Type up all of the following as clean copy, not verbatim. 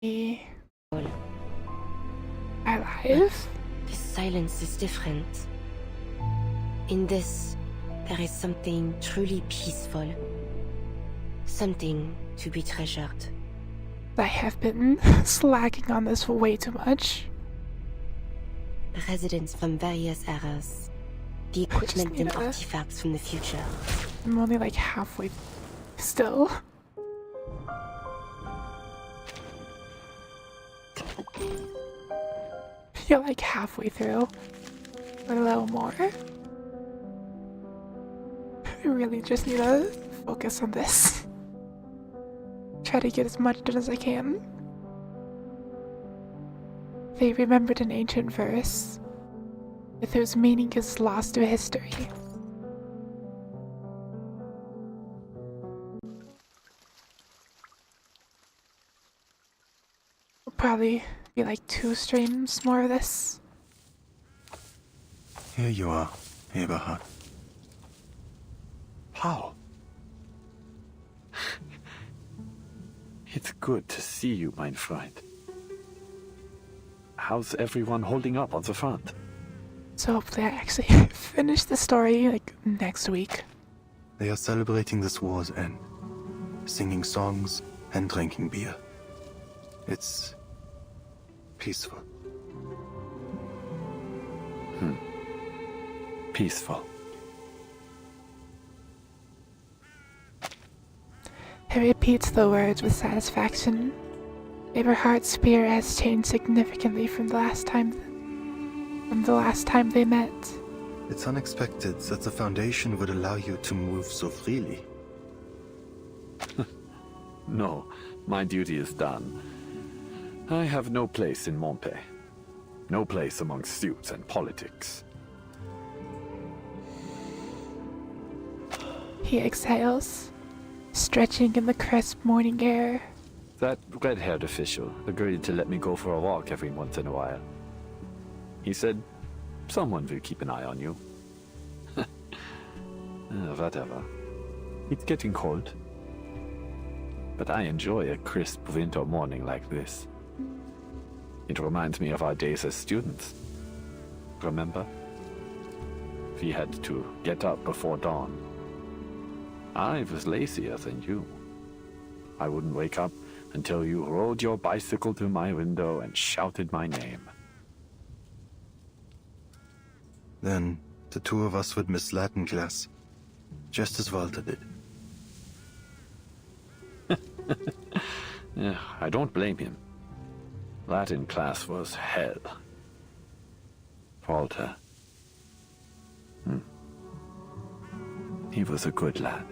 Alive? The silence is different. In this, there is something truly peaceful. Something to be treasured. I have been slacking on this way too much. Residents from various eras. The equipment and artifacts from the future. I'm only like halfway still. You're like halfway through. Or a little more. I really just need to focus on this. Try to get as much done as I can. They remembered an ancient verse, with whose meaning is lost to history. Will probably be like 2 streams more of this. Here you are, Eberhard. How? It's good to see you, mein Freund. How's everyone holding up on the front? So hopefully I actually finish the story like next week. They are celebrating this war's end, singing songs and drinking beer. It's peaceful. Peaceful. He repeats the words with satisfaction. Eberhard's spear has changed significantly from the last time they met. It's unexpected that the Foundation would allow you to move so freely. No, my duty is done. I have no place in Montpé. No place among suits and politics. He exhales, stretching in the crisp morning air. That red-haired official agreed to let me go for a walk every once in a while. He said, someone will keep an eye on you. Whatever. It's getting cold. But I enjoy a crisp winter morning like this. It reminds me of our days as students. Remember? We had to get up before dawn. I was lazier than you. I wouldn't wake up until you rode your bicycle to my window and shouted my name. Then the 2 of us would miss Latin class, just as Walter did. Yeah, I don't blame him. Latin class was hell. Walter. He was a good lad.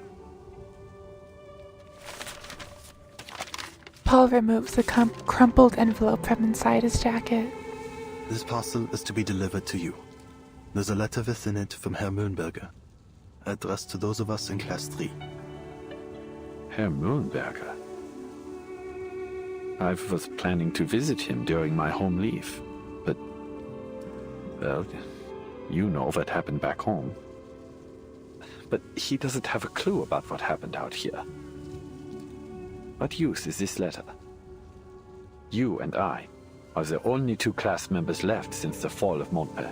Paul removes the crumpled envelope from inside his jacket. This parcel is to be delivered to you. There's a letter within it from Herr Mühlenberger, addressed to those of us in Class 3. Herr Mühlenberger? I was planning to visit him during my home leave, but, well, you know what happened back home. But he doesn't have a clue about what happened out here. What use is this letter? You and I are the only 2 class members left since the fall of Montpé.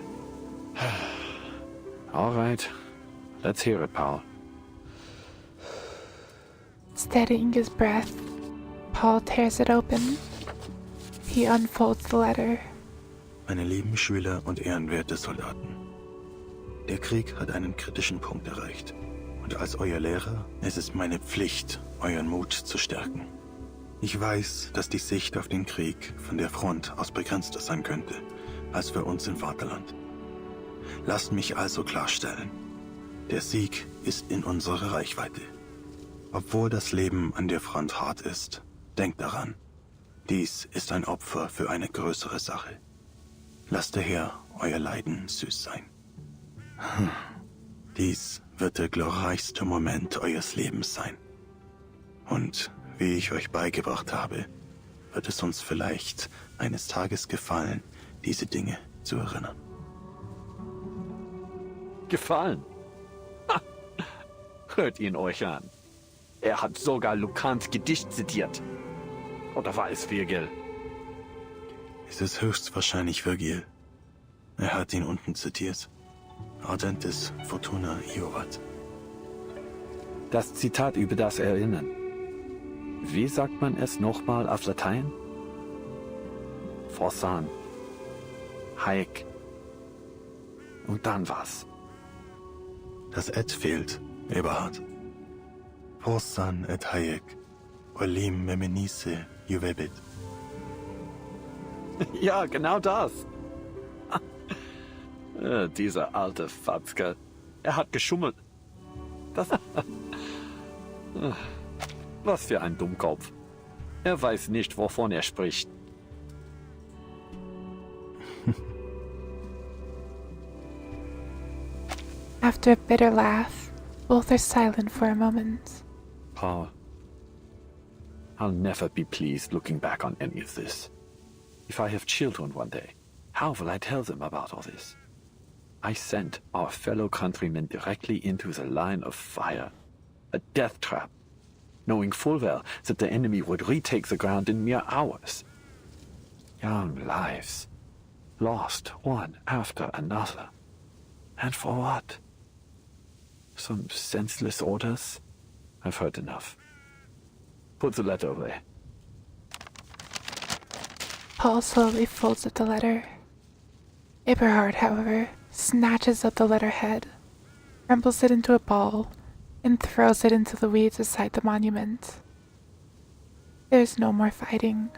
All right, let's hear it, Paul. Steadying his breath, Paul tears it open. He unfolds the letter. Meine lieben Schüler und ehrenwerte Soldaten. Der Krieg hat einen kritischen Punkt erreicht. Und als euer Lehrer ist es meine Pflicht, euren Mut zu stärken. Ich weiß, dass die Sicht auf den Krieg von der Front aus begrenzter sein könnte, als für uns im Vaterland. Lasst mich also klarstellen, der Sieg ist in unserer Reichweite. Obwohl das Leben an der Front hart ist, denkt daran, dies ist ein Opfer für eine größere Sache. Lasst daher euer Leiden süß sein. Dies wird der glorreichste Moment eures Lebens sein. Und wie ich euch beigebracht habe, wird es uns vielleicht eines Tages gefallen, diese Dinge zu erinnern. Gefallen? Ha! Hört ihn euch an. Er hat sogar Lucans Gedicht zitiert. Oder war es Virgil? Es ist höchstwahrscheinlich Virgil. Er hat ihn unten zitiert. Ardentes Fortuna Iovat. Das Zitat über das Erinnern. Wie sagt man es nochmal auf Latein? Forsan. Haec. Und dann was? Das Et fehlt, Eberhard. Forsan et haec, olim memenice juvebit. Ja, genau das. Dieser alte Fatzke. Er hat geschummelt. Das... Was für ein Dummkopf. Er weiß nicht, wovon er spricht. After a bitter laugh, both are silent for a moment. Paul, I'll never be pleased looking back on any of this. If I have children one day, how will I tell them about all this? I sent our fellow countrymen directly into the line of fire. A death trap, knowing full well that the enemy would retake the ground in mere hours. Young lives, lost one after another. And for what? Some senseless orders? I've heard enough. Put the letter away. Paul slowly folds up the letter. Eberhard, however, snatches up the letterhead, crumbles it into a ball, and throws it into the weeds beside the monument. There's no more fighting,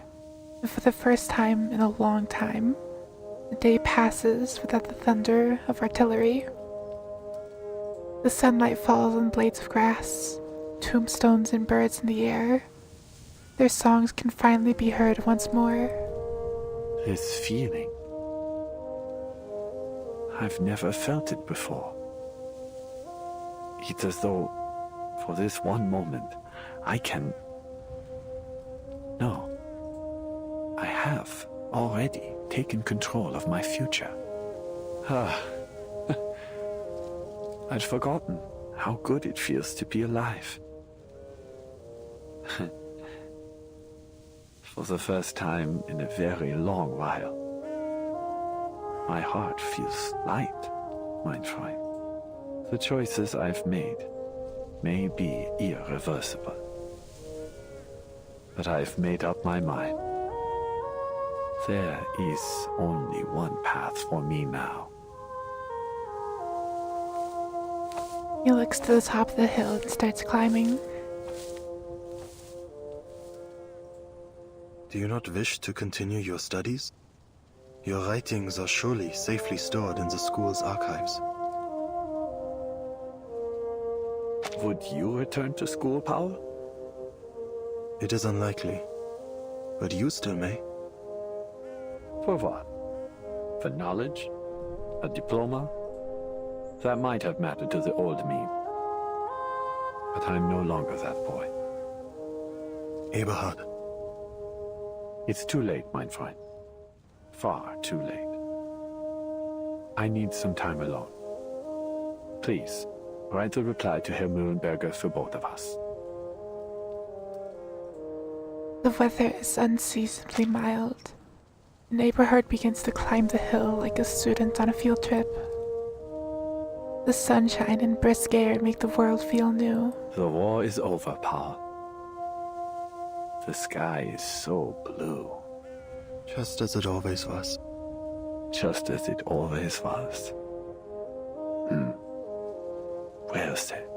and for the first time in a long time, the day passes without the thunder of artillery. The sunlight falls on blades of grass, tombstones and birds in the air. Their songs can finally be heard once more. This feeling. I've never felt it before. It's as though, for this one moment, I can... No. I have already taken control of my future. I'd forgotten how good it feels to be alive. For the first time in a very long while, my heart feels light, mein Freund. The choices I've made may be irreversible. But I've made up my mind. There is only one path for me now. He looks to the top of the hill and starts climbing. Do you not wish to continue your studies? Your writings are surely safely stored in the school's archives. Would you return to school, Paul? It is unlikely, but you still may. For what? For knowledge? A diploma? That might have mattered to the old me. But I'm no longer that boy. Eberhard, It's too late, mein Freund. Far too late. I need some time alone. Please, write the reply to Herr Mühlenberger for both of us. The weather is unseasonably mild, and Eberhard begins to climb the hill like a student on a field trip. The sunshine and brisk air make the world feel new. The war is over, Paul. The sky is so blue. just as it always was. Just as it always was. Where is it?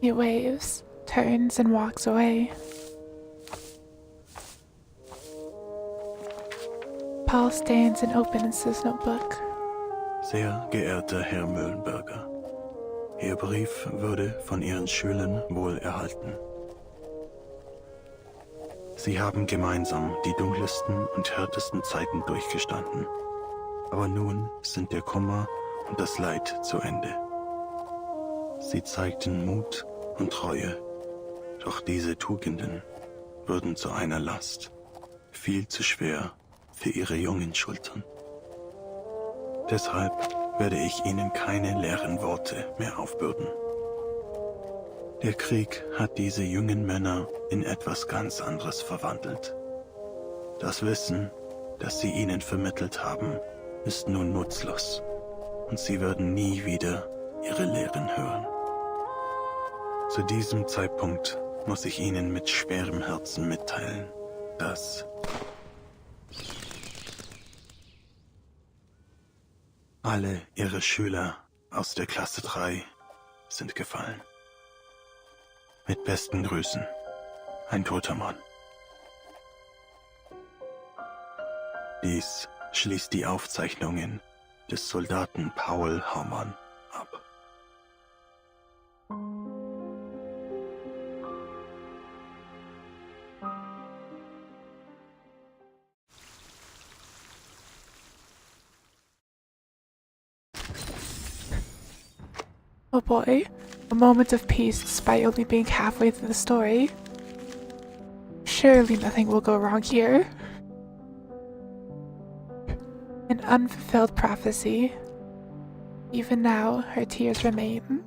He waves, turns, and walks away. Paul stands and opens his notebook. Sehr geehrter Herr Mühlenberger, Ihr Brief wurde von Ihren Schülern wohl erhalten. Sie haben gemeinsam die dunkelsten und härtesten Zeiten durchgestanden. Aber nun sind der Kummer und das Leid zu Ende. Sie zeigten Mut und Treue, doch diese Tugenden wurden zu einer Last, viel zu schwer für Ihre jungen Schultern. Deshalb werde ich Ihnen keine leeren Worte mehr aufbürden. Der Krieg hat diese jungen Männer in etwas ganz anderes verwandelt. Das Wissen, das sie ihnen vermittelt haben, ist nun nutzlos. Und sie werden nie wieder ihre Lehren hören. Zu diesem Zeitpunkt muss ich Ihnen mit schwerem Herzen mitteilen, dass alle Ihre Schüler aus der Klasse 3 sind gefallen. Mit besten Grüßen, ein toter Mann. Dies schließt die Aufzeichnungen des Soldaten Paul Haumann ab. Oh boy, a moment of peace despite only being halfway through the story. Surely nothing will go wrong here. An unfulfilled prophecy. Even now, her tears remain.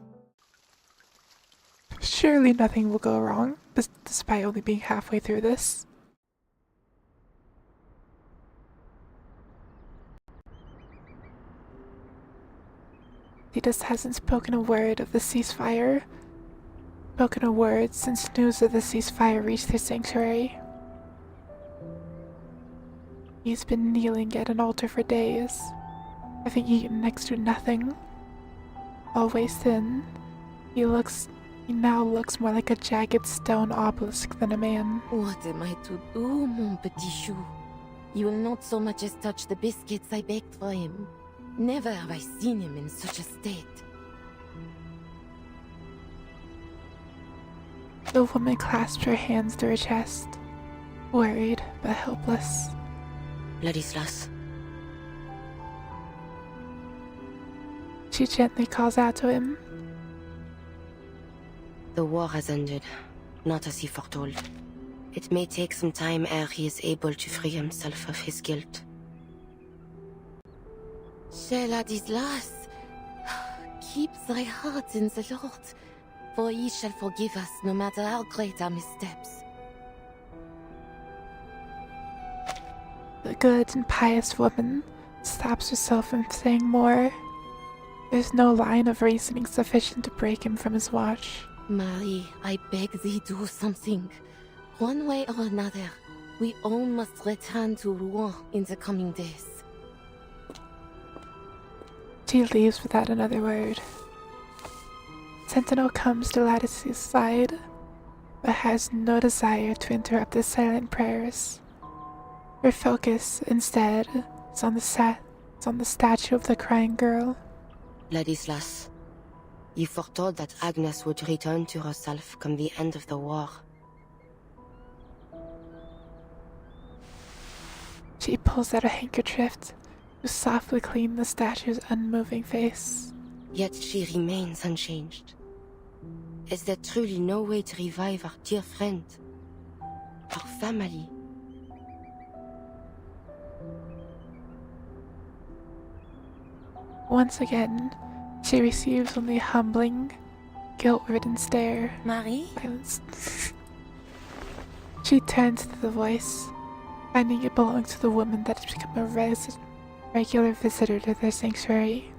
Surely nothing will go wrong, despite only being halfway through this. Titus hasn't spoken a word of the ceasefire. Spoken a word since news of the ceasefire reached their sanctuary. He's been kneeling at an altar for days, having eaten next to nothing. Always thin, he now looks more like a jagged stone obelisk than a man. What am I to do, mon petit chou? You will not so much as touch the biscuits I baked for him. Never have I seen him in such a state. The woman clasped her hands to her chest, worried but helpless. Ladislas, She gently calls out to him. the war has ended, not as he foretold. It may take some time ere he is able to free himself of his guilt. Cher Ladislas, keep thy heart in the Lord, for he shall forgive us no matter how great our missteps. The good and pious woman stops herself from saying more. There's no line of reasoning sufficient to break him from his watch. Marie, I beg thee do something. One way or another, we all must return to Rouen in the coming days. She leaves without another word. Sentinel comes to Lattice's side, but has no desire to interrupt the silent prayers. Her focus, instead, is on the statue of the crying girl. Ladislas, you foretold that Agnes would return to herself come the end of the war. She pulls out a handkerchief to softly clean the statue's unmoving face. Yet she remains unchanged. Is there truly no way to revive our dear friend? Our family? Once again, she receives only a humbling, guilt-ridden stare. Marie? Silence. She turns to the voice, finding it belongs to the woman that has become a regular visitor to their sanctuary.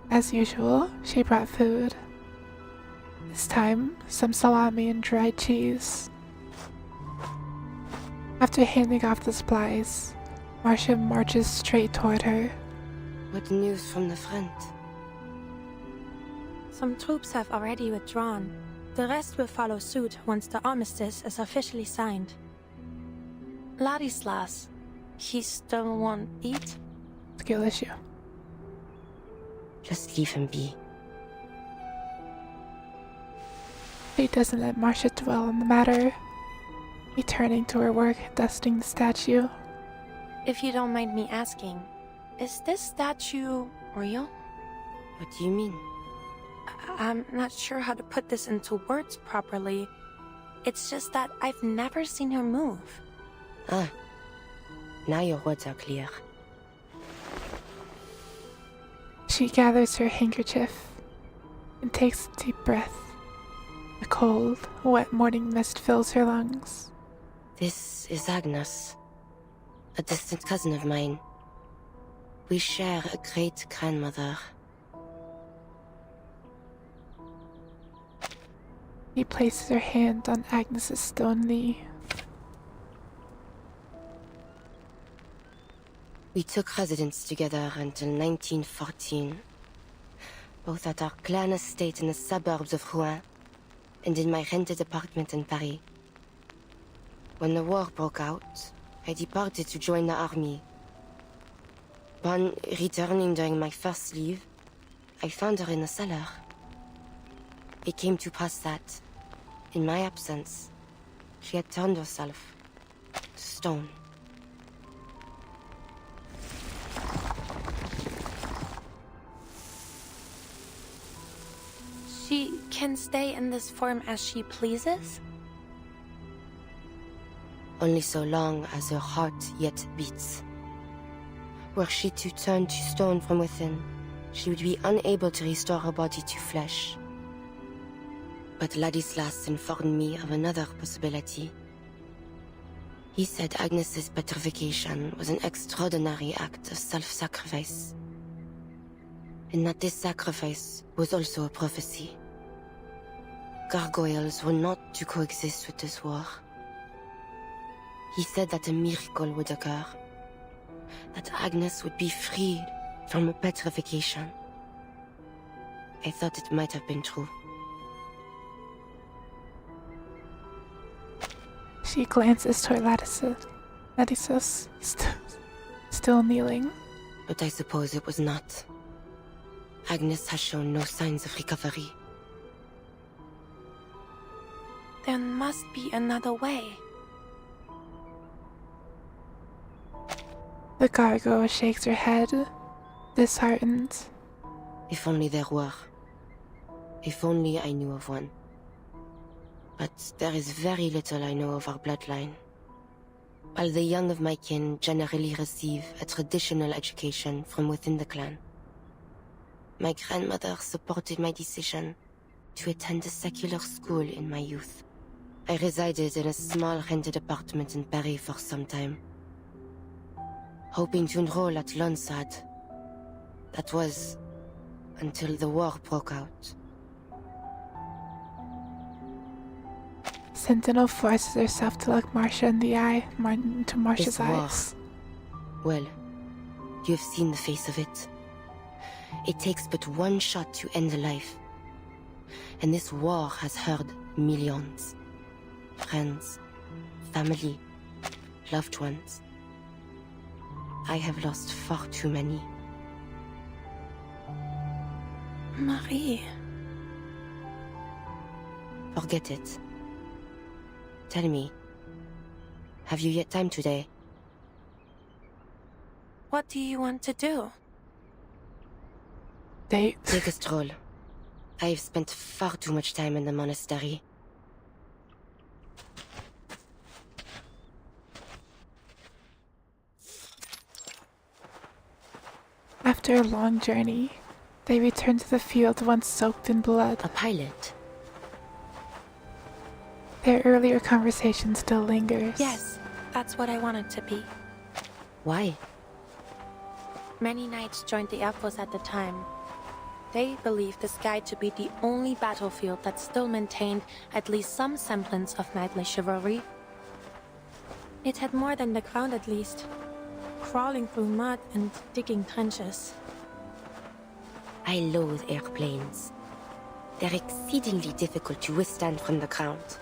As usual, she brought food. This time, some salami and dried cheese. After handing off the supplies, Marcia marches straight toward her. What news from the front? Some troops have already withdrawn. The rest will follow suit once the armistice is officially signed. Ladislas, he still won't eat? Skill issue. Just leave him be. She doesn't let Marcia dwell on the matter, returning to her work dusting the statue. If you don't mind me asking, is this statue real? What do you mean? I'm not sure how to put this into words properly. It's just that I've never seen her move. Ah. Now your words are clear. She gathers her handkerchief and takes a deep breath, A cold, wet morning mist fills her lungs. This is Agnes, a distant cousin of mine. We share a great-grandmother. He places her hand on Agnes's stone knee. We took residence together until 1914, both at our clan estate in the suburbs of Rouen and in my rented apartment in Paris. When the war broke out, I departed to join the army. Upon returning during my first leave, I found her in the cellar. It came to pass that, in my absence, she had turned herself to stone. She can stay in this form as she pleases? Only so long as her heart yet beats. Were she to turn to stone from within, she would be unable to restore her body to flesh. But Ladislas informed me of another possibility. He said Agnes's petrification was an extraordinary act of self-sacrifice, and that this sacrifice was also a prophecy. Gargoyles were not to coexist with this war. He said that a miracle would occur, that Agnes would be freed from her petrification. I thought it might have been true. She glances toward Ladislas, still kneeling. But I suppose it was not. Agnes has shown no signs of recovery. There must be another way. The gargoyle shakes her head, disheartened. If only there were. If only I knew of one. But there is very little I know of our bloodline. While the young of my kin generally receive a traditional education from within the clan, my grandmother supported my decision to attend a secular school in my youth. I resided in a small rented apartment in Paris for some time, hoping to enroll at Lonsad. That was until the war broke out. Sentinel forces herself to look Marcia in the eye, into Marcia's This war. eyes. Well, you have seen the face of it. It takes but one shot to end a life. And this war has hurt millions. Friends, family, loved ones. I have lost far too many. Marie. Forget it. Tell me, have you yet time today? What do you want to do? Date. Take a stroll. I have spent far too much time in the monastery. After a long journey, they return to the field once soaked in blood. A pilot? Their earlier conversation still lingers. Yes, that's what I wanted to be. Why? Many knights joined the Elfos at the time. They believed the sky to be the only battlefield that still maintained at least some semblance of knightly chivalry. It had more than the ground at least. Crawling through mud and digging trenches. I loathe airplanes. They're exceedingly difficult to withstand from the ground.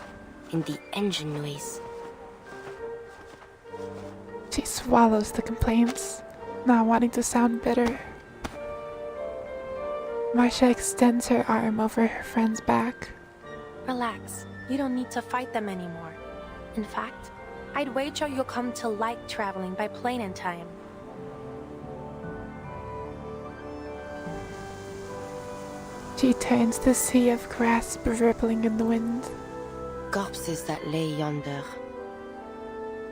And the engine noise. She swallows the complaints, not wanting to sound bitter. Marcia extends her arm over her friend's back. Relax. You don't need to fight them anymore. In fact, I'd wager you'll come to like traveling by plane in time. She turns the sea of grass rippling in the wind. Corpses that lay yonder.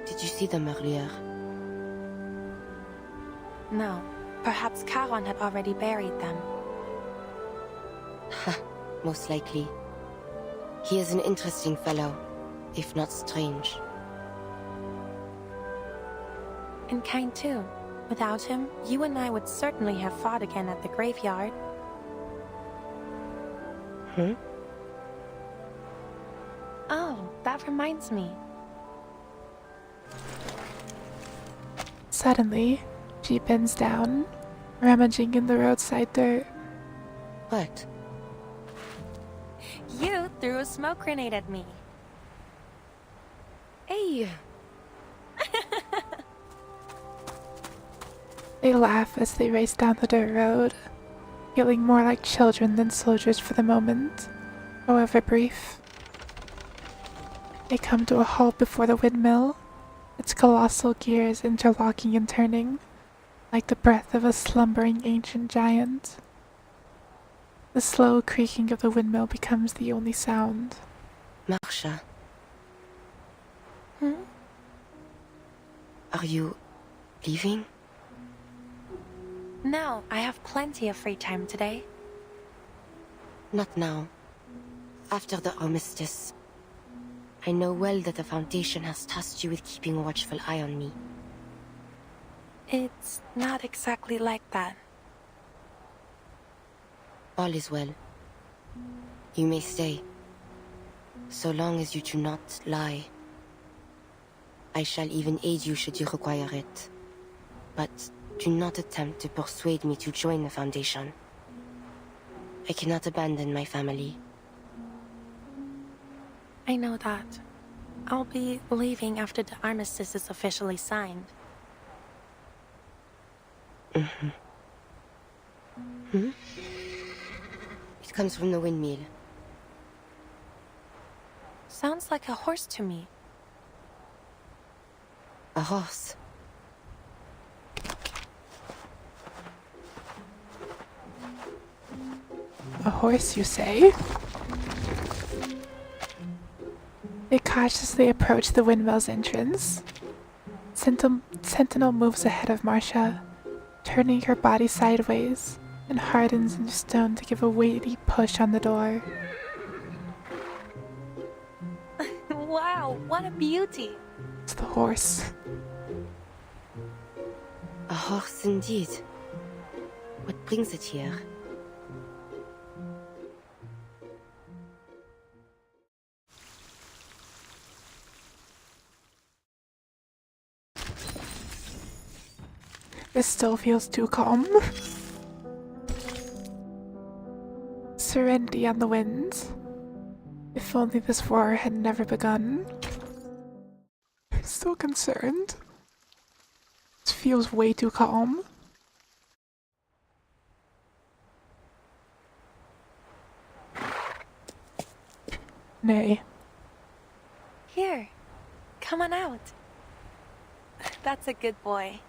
Did you see them earlier? No. Perhaps Charon had already buried them. Ha, most likely. He is an interesting fellow, if not strange. And kind too. Without him, you and I would certainly have fought again at the graveyard. Hmm? Oh, that reminds me. Suddenly, she bends down, rummaging in the roadside dirt. What? You threw a smoke grenade at me. Hey! They laugh as they race down the dirt road, feeling more like children than soldiers for the moment, however brief. They come to a halt before the windmill, its colossal gears interlocking and turning, like the breath of a slumbering ancient giant. The slow creaking of the windmill becomes the only sound. Marsha, Hmm? are you leaving? No, I have plenty of free time today. Not now. After the armistice. I know well that the Foundation has tasked you with keeping a watchful eye on me. It's not exactly like that. All is well. You may stay. So long as you do not lie. I shall even aid you should you require it. But do not attempt to persuade me to join the Foundation. I cannot abandon my family. I know that. I'll be leaving after the armistice is officially signed. Hmm? It comes from the windmill. Sounds like a horse to me. A horse. A horse, you say? They cautiously approach the windmill's entrance. Sentinel moves ahead of Marcia, turning her body sideways, and hardens into stone to give a weighty push on the door. Wow, what a beauty! It's the horse. A horse indeed. What brings it here? This still feels too calm. Serenity on the winds. If only this roar had never begun. I'm still concerned. This feels way too calm. Nay. Here, come on out. That's a good boy.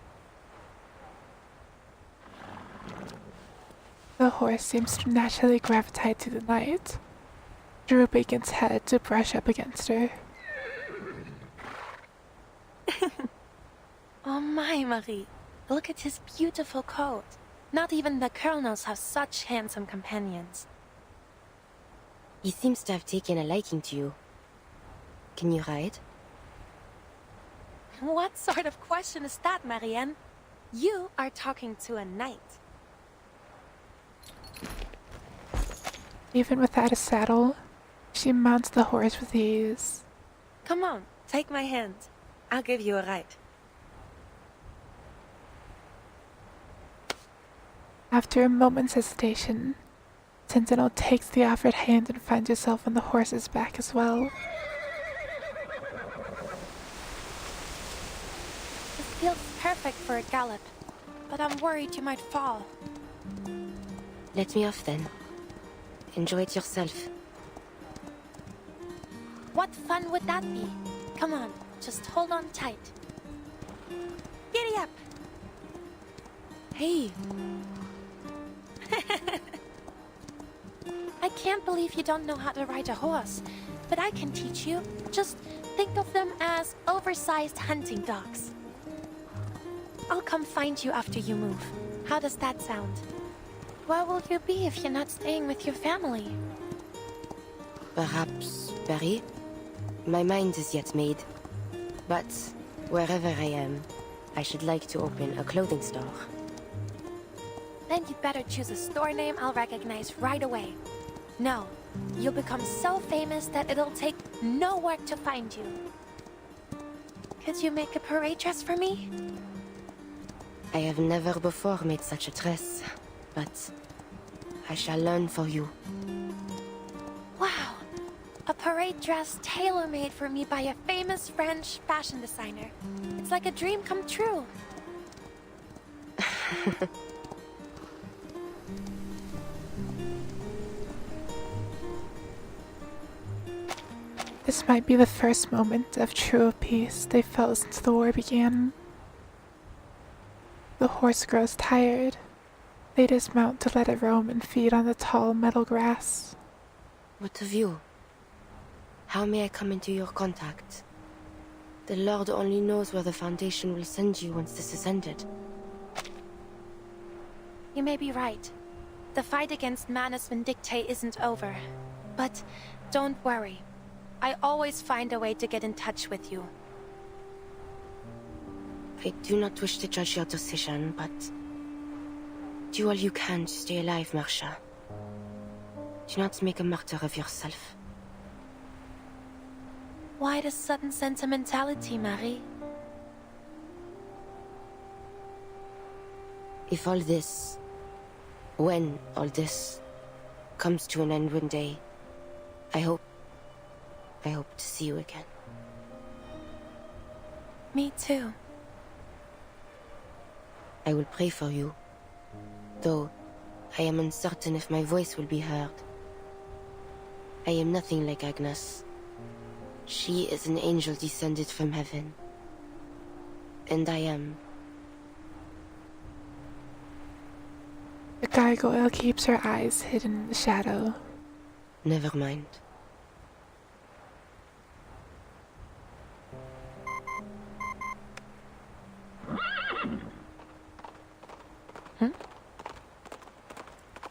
The horse seems to naturally gravitate to the night, drooping its head to brush up against her. Oh my, Marie. Look at his beautiful coat. Not even the colonels have such handsome companions. He seems to have taken a liking to you. Can you ride? What sort of question is that, Marianne? You are talking to a knight. Even without a saddle, she mounts the horse with ease. Come on, take my hand. I'll give you a ride. After a moment's hesitation, Sentinel takes the offered hand and finds herself on the horse's back as well. This feels perfect for a gallop, but I'm worried you might fall. Let me off then. Enjoy it yourself. What fun would that be? Come on, just hold on tight. Giddy up! Hey! I can't believe you don't know how to ride a horse, but I can teach you. Just think of them as oversized hunting dogs. I'll come find you after you move. How does that sound? Where will you be if you're not staying with your family? Perhaps Paris? My mind is yet made. But wherever I am, I should like to open a clothing store. Then you'd better choose a store name I'll recognize right away. No, you'll become so famous that it'll take no work to find you. Could you make a parade dress for me? I have never before made such a dress, but I shall learn for you. Wow! A parade dress tailor-made for me by a famous French fashion designer. It's like a dream come true. This might be the first moment of true peace they felt since the war began. The horse grows tired. They dismount to let it roam and feed on the tall meadow grass. What of you? How may I come into your contact? The Lord only knows where the Foundation will send you once this is ended. You may be right. The fight against Manus Vindictae isn't over. But don't worry. I always find a way to get in touch with you. I do not wish to judge your decision, but do all you can to stay alive, Marcia. Do not make a martyr of yourself. Why the sudden sentimentality, Marie? If all this, when all this comes to an end one day, I hope to see you again. Me too. I will pray for you, though I am uncertain if my voice will be heard. I am nothing like Agnes. She is an angel descended from heaven. And I am. The gargoyle keeps her eyes hidden in the shadow. Never mind.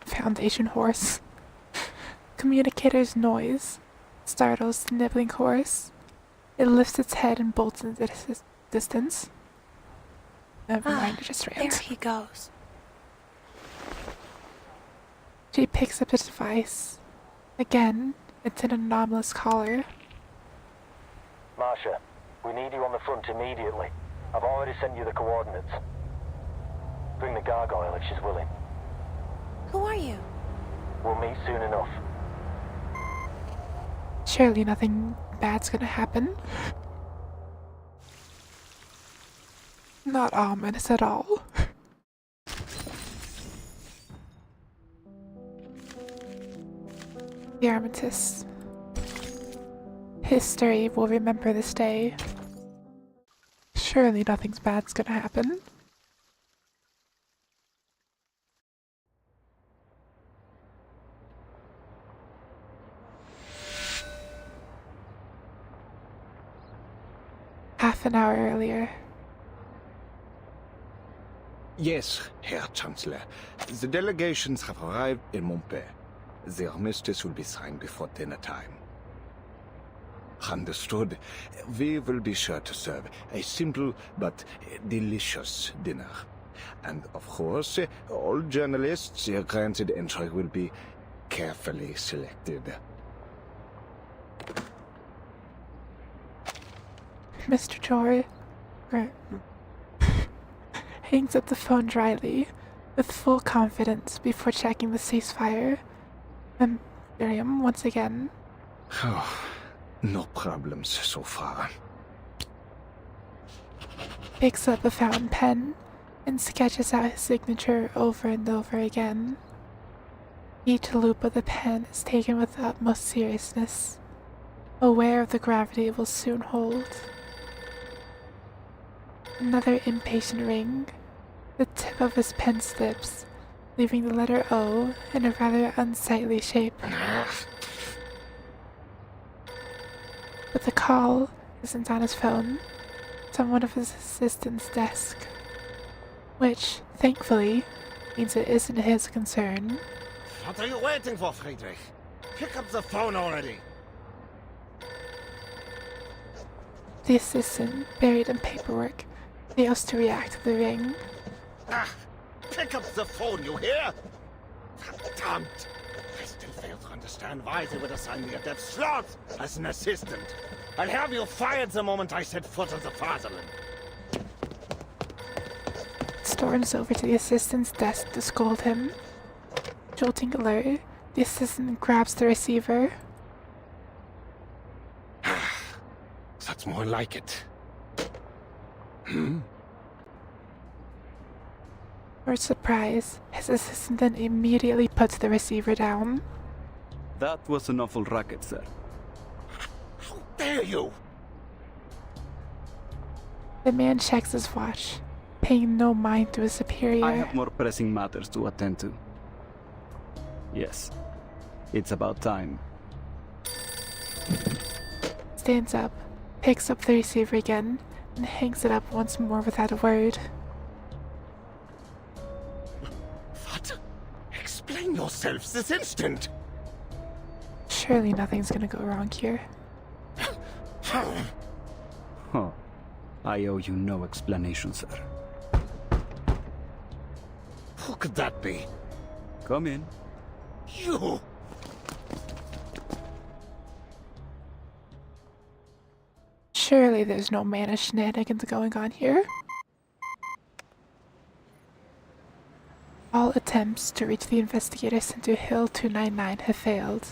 Foundation horse. Communicator's noise startles the nibbling horse. It lifts its head and bolts into the distance. Never mind, it just ran. There he goes. She picks up the device. Again, it's an anomalous caller. Marcia, we need you on the front immediately. I've already sent you the coordinates. Bring the gargoyle if she's willing. Who are you? We'll meet soon enough. Surely nothing bad's gonna happen. Not ominous at all. The Armistice. History will remember this day. Surely nothing bad's gonna happen. Half an hour earlier. Yes, Herr Chancellor. The delegations have arrived in Montpellier. The armistice will be signed before dinner time. Understood. We will be sure to serve a simple but delicious dinner. And of course, all journalists granted entry will be carefully selected. Mr. Joy hangs up the phone dryly, with full confidence before checking the ceasefire. And Miriam, once again. Oh, no problems so far. Picks up a fountain pen and sketches out his signature over and over again. Each loop of the pen is taken with the utmost seriousness, aware of the gravity it will soon hold. Another impatient ring. The tip of his pen slips, leaving the letter O in a rather unsightly shape. But the call isn't on his phone. It's on one of his assistant's desk. Which, thankfully, means it isn't his concern. What are you waiting for, Friedrich? Pick up the phone already. The assistant, buried in paperwork, fails to react to the ring. Ah, pick up the phone, you hear? Damn it. I still fail to understand why they would assign me a dev slot as an assistant. I'd have you fired the moment I set foot on the fatherland. Storms over to the assistant's desk to scold him. Jolting alert, the assistant grabs the receiver. That's more like it. For surprise, his assistant then immediately puts the receiver down. That was an awful racket, sir. How dare you? The man checks his watch, paying no mind to his superior. I have more pressing matters to attend to. Yes, it's about time. Stands up, picks up the receiver again, and hangs it up once more without a word. What? Explain yourself this instant. Surely nothing's gonna go wrong here. Huh. I owe you no explanation, sir. Who could that be? Come in. You! Surely there's no mana shenanigans going on here. All attempts to reach the investigator sent to Hill 299 have failed.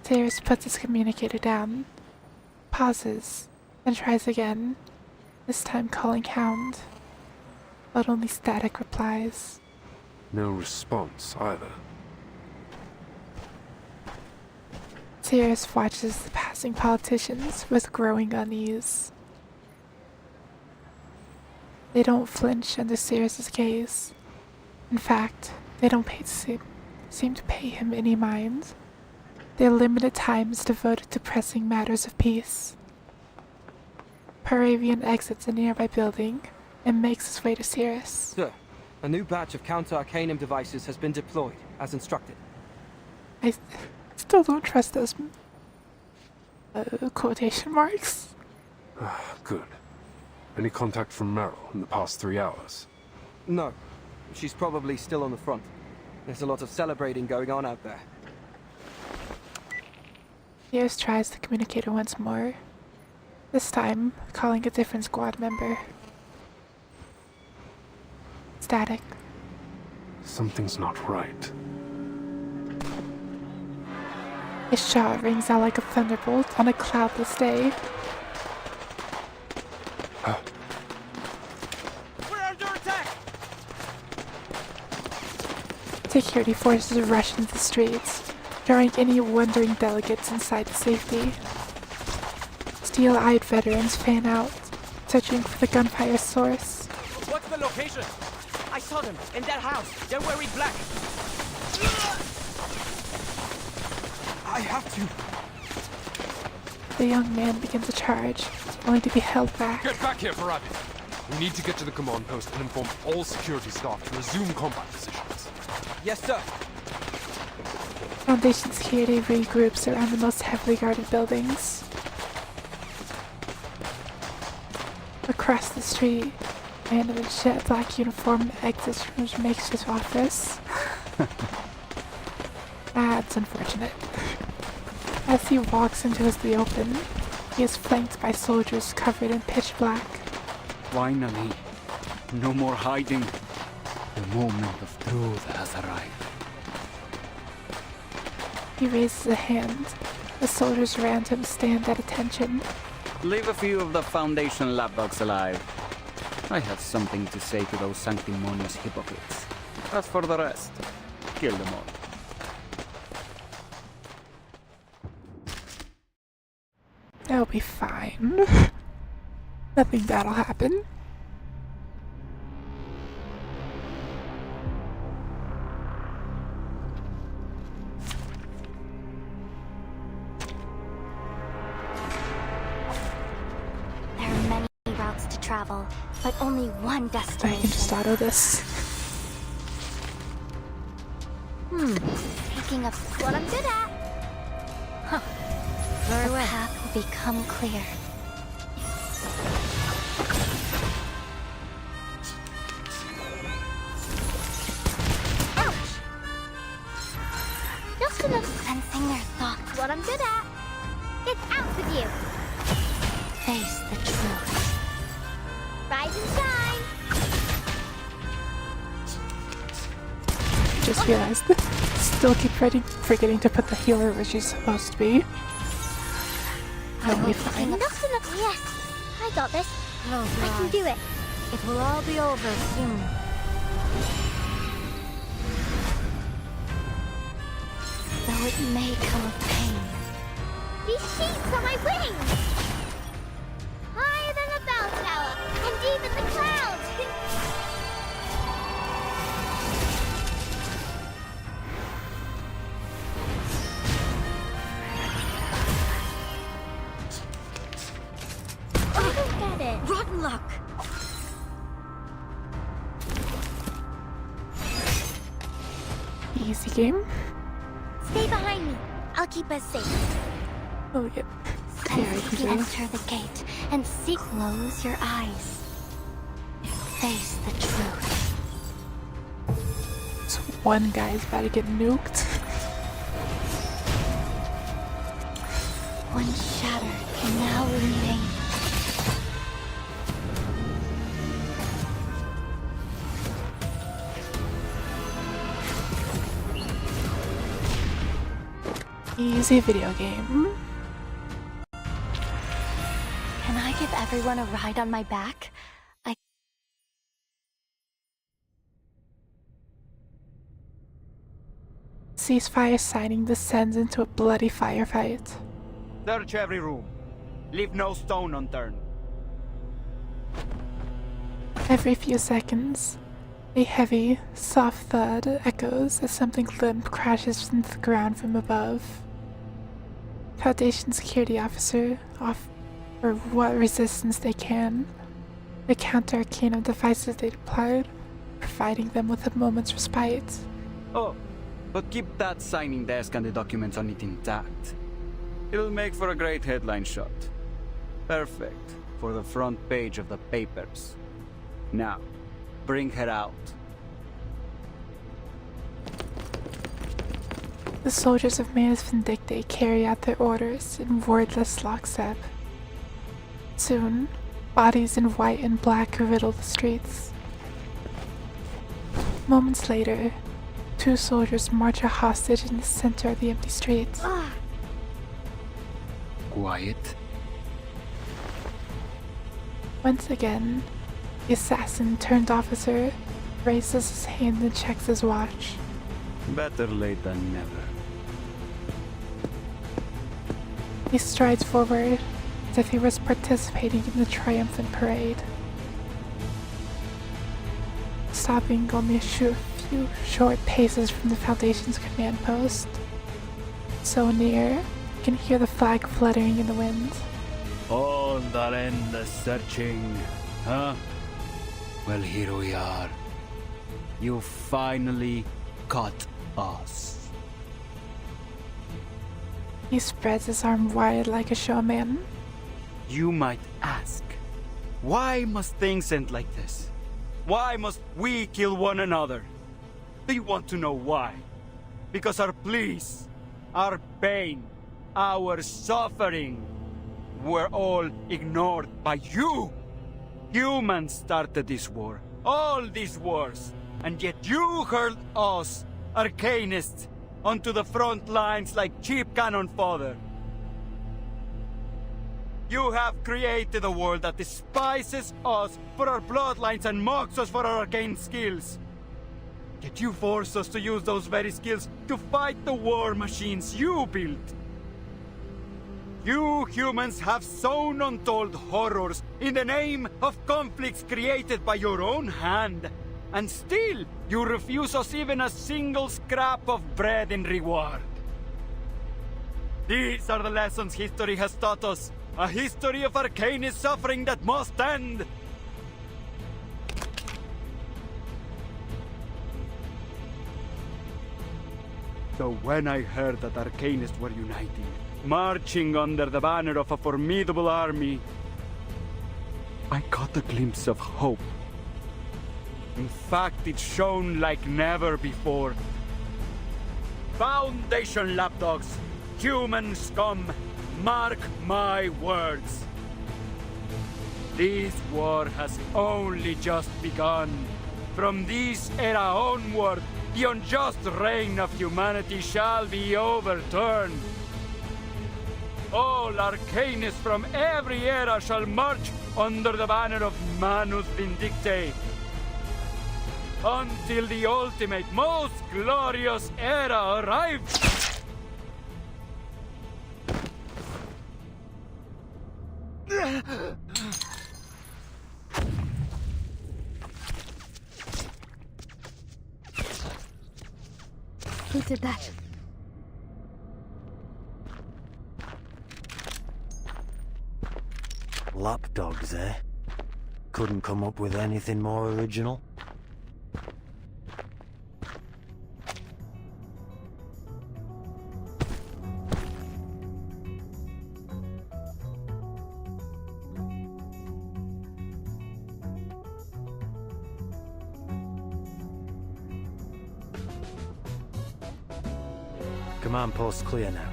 Sirius puts his communicator down, pauses, and tries again, this time calling Hound, but only static replies. No response either. Sirius watches the passing politicians with growing unease. They don't flinch under Sirius's gaze. In fact, they don't seem to pay him any mind. Their limited time is devoted to pressing matters of peace. Paravian exits a nearby building and makes his way to Sirius. Sir, a new batch of counter-arcanum devices has been deployed, as instructed. I still don't trust those quotation marks. Good. Any contact from Meryl in the past 3 hours? No, she's probably still on the front. There's a lot of celebrating going on out there. Sirius tries the communicator once more, this time calling a different squad member. Static. Something's not right. His shot rings out like a thunderbolt on a cloudless day. We're under attack! Security forces rush into the streets, drawing any wandering delegates inside to safety. Steel-eyed veterans fan out, searching for the gunfire's source. What's the location? I saw them in that house. They're wearing black. I have to. The young man begins a charge, only to be held back. Get back here, Farabi! We need to get to the command post and inform all security staff to resume combat positions. Yes, sir. Foundation security regroups around the most heavily guarded buildings. Across the street, a man in a jet black uniform exits from his makeshift office. That's unfortunate. As he walks into the open, he is flanked by soldiers covered in pitch black. Finally. No more hiding. The moment of truth has arrived. He raises a hand. The soldiers around him stand at attention. Leave a few of the Foundation lapdogs alive. I have something to say to those sanctimonious hypocrites. As for the rest, kill them all. They'll be fine. Nothing bad'll happen. There are many routes to travel, but only one I destination. can just auto this. Picking up what I'm good at. The path will become clear. Ouch! Just enough sensing their thoughts. What I'm good at. It's out with you. Face the truth. Rise and shine. Just realized. Still keep forgetting to put the healer where she's supposed to be. That'll be fine. Enough's enough. Yes, I got this. I can do it. It will all be over soon. Though it may come with pain. These sheets are my wings! Higher than a bell tower, and even the clouds! Get it. Rotten luck. Easy game. Stay behind me. I'll keep us safe. Oh, yep. Yeah, I can do. Enter the gate and see. Close your eyes. Face the truth. So one guy's about to get nuked. One shattered can now remain. Easy video game. Can I give everyone a ride on my back? Ceasefire signing descends into a bloody firefight. Search every room. Leave no stone unturned. Every few seconds, a heavy, soft thud echoes as something limp crashes into the ground from above. Foundation security officer offer what resistance they can. The counter-arcanum devices they deployed, providing them with a moment's respite. Oh, but keep that signing desk and the documents on it intact. It'll make for a great headline shot. Perfect for the front page of the papers. Now, bring her out. The soldiers of Manus Vindicte carry out their orders in wordless lockstep. Soon, bodies in white and black riddle the streets. Moments later, two soldiers march a hostage in the center of the empty streets. Quiet. Once again, the assassin turned officer raises his hand and checks his watch. Better late than never. He strides forward as if he was participating in the triumphant parade. Stopping only a few short paces from the Foundation's command post. So near, you can hear the flag fluttering in the wind. All that endless searching, huh? Well, here we are. You finally caught us. He spreads his arm wide like a showman. You might ask, why must things end like this? Why must we kill one another? Do you want to know why? Because our pleas, our pain, our suffering were all ignored by you. Humans started this war, all these wars, and yet you hurled us, Arcanists, onto the front lines like cheap cannon fodder. You have created a world that despises us for our bloodlines and mocks us for our arcane skills. Yet you force us to use those very skills to fight the war machines you built. You humans have sown untold horrors in the name of conflicts created by your own hand. And still, you refuse us even a single scrap of bread in reward. These are the lessons history has taught us. A history of arcanist suffering that must end. So when I heard that Arcanists were uniting, marching under the banner of a formidable army, I caught a glimpse of hope. In fact, it shone like never before. Foundation lapdogs, human scum, mark my words. This war has only just begun. From this era onward, the unjust reign of humanity shall be overturned. All arcanists from every era shall march under the banner of Manus Vindictae, until the ultimate, most glorious era arrives. Who did that? Lapdogs, eh? Couldn't come up with anything more original? Command post clear now.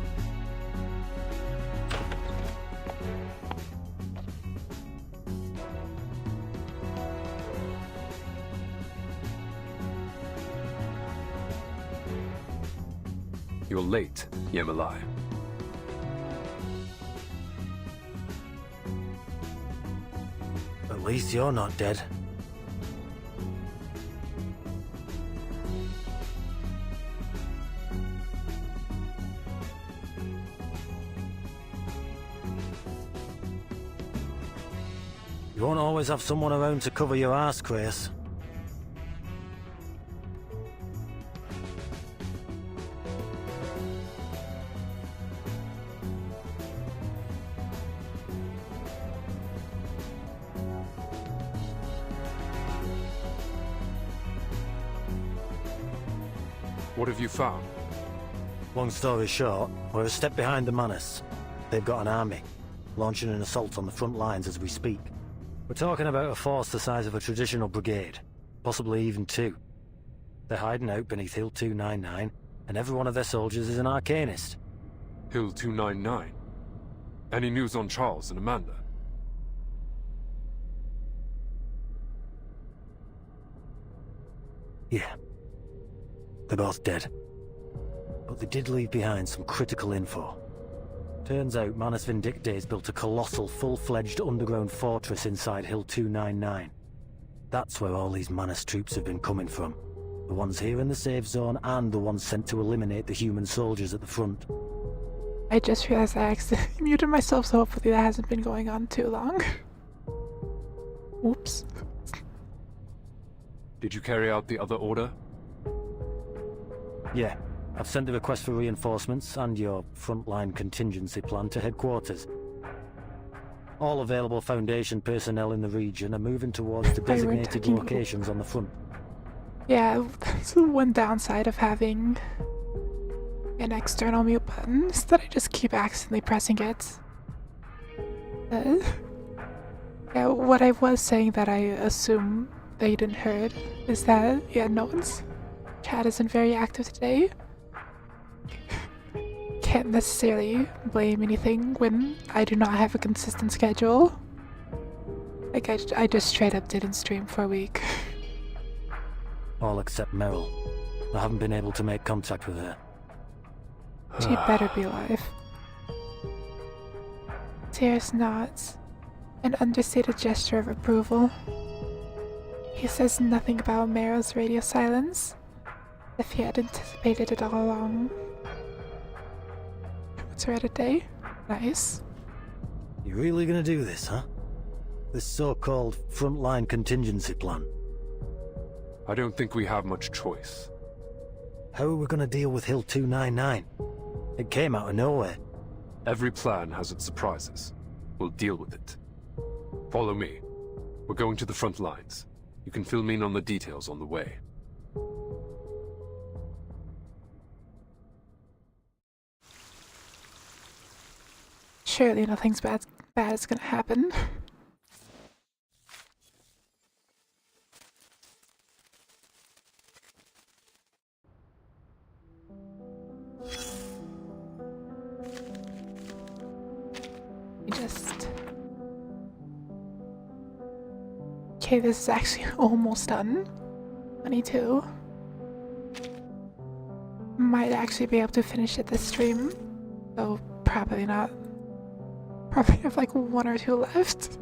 You're late, Yemalai. At least you're not dead. You won't always have someone around to cover your arse, Chris. What have you found? Long story short, we're a step behind the Manus. They've got an army, launching an assault on the front lines as we speak. We're talking about a force the size of a traditional brigade, possibly even two. They're hiding out beneath Hill 299, and every one of their soldiers is an arcanist. Hill 299? Any news on Charles and Amanda? Yeah. They're both dead. But they did leave behind some critical info. Turns out Manus Vindictae's built a colossal, full-fledged underground fortress inside Hill 299. That's where all these Manus troops have been coming from. The ones here in the safe zone and the ones sent to eliminate the human soldiers at the front. I just realized I accidentally muted myself, so hopefully that hasn't been going on too long. Oops. Did you carry out the other order? Yeah. I've sent a request for reinforcements and your frontline contingency plan to headquarters. All available Foundation personnel in the region are moving towards the designated locations on the front. Yeah, that's the one downside of having an external mute button, is that I just keep accidentally pressing it. Yeah, what I was saying that I assume that you didn't heard is that, yeah, no one's chat isn't very active today. Can't necessarily blame anything when I do not have a consistent schedule. Like, I just straight up didn't stream for a week. All except Meryl. I haven't been able to make contact with her. She better be alive. Tears nods, an understated gesture of approval. He says nothing about Meryl's radio silence, if he had anticipated it all along. What's read a day? Nice. You really gonna do this, huh? This so-called frontline contingency plan? I don't think we have much choice. How are we gonna deal with Hill 299? It came out of nowhere. Every plan has its surprises. We'll deal with it. Follow me. We're going to the front lines. You can fill me in on the details on the way. surely nothing's bad is gonna happen. Okay, this is actually almost done. 22. Might actually be able to finish it this stream. Though, probably not. Probably have like 1 or 2 left.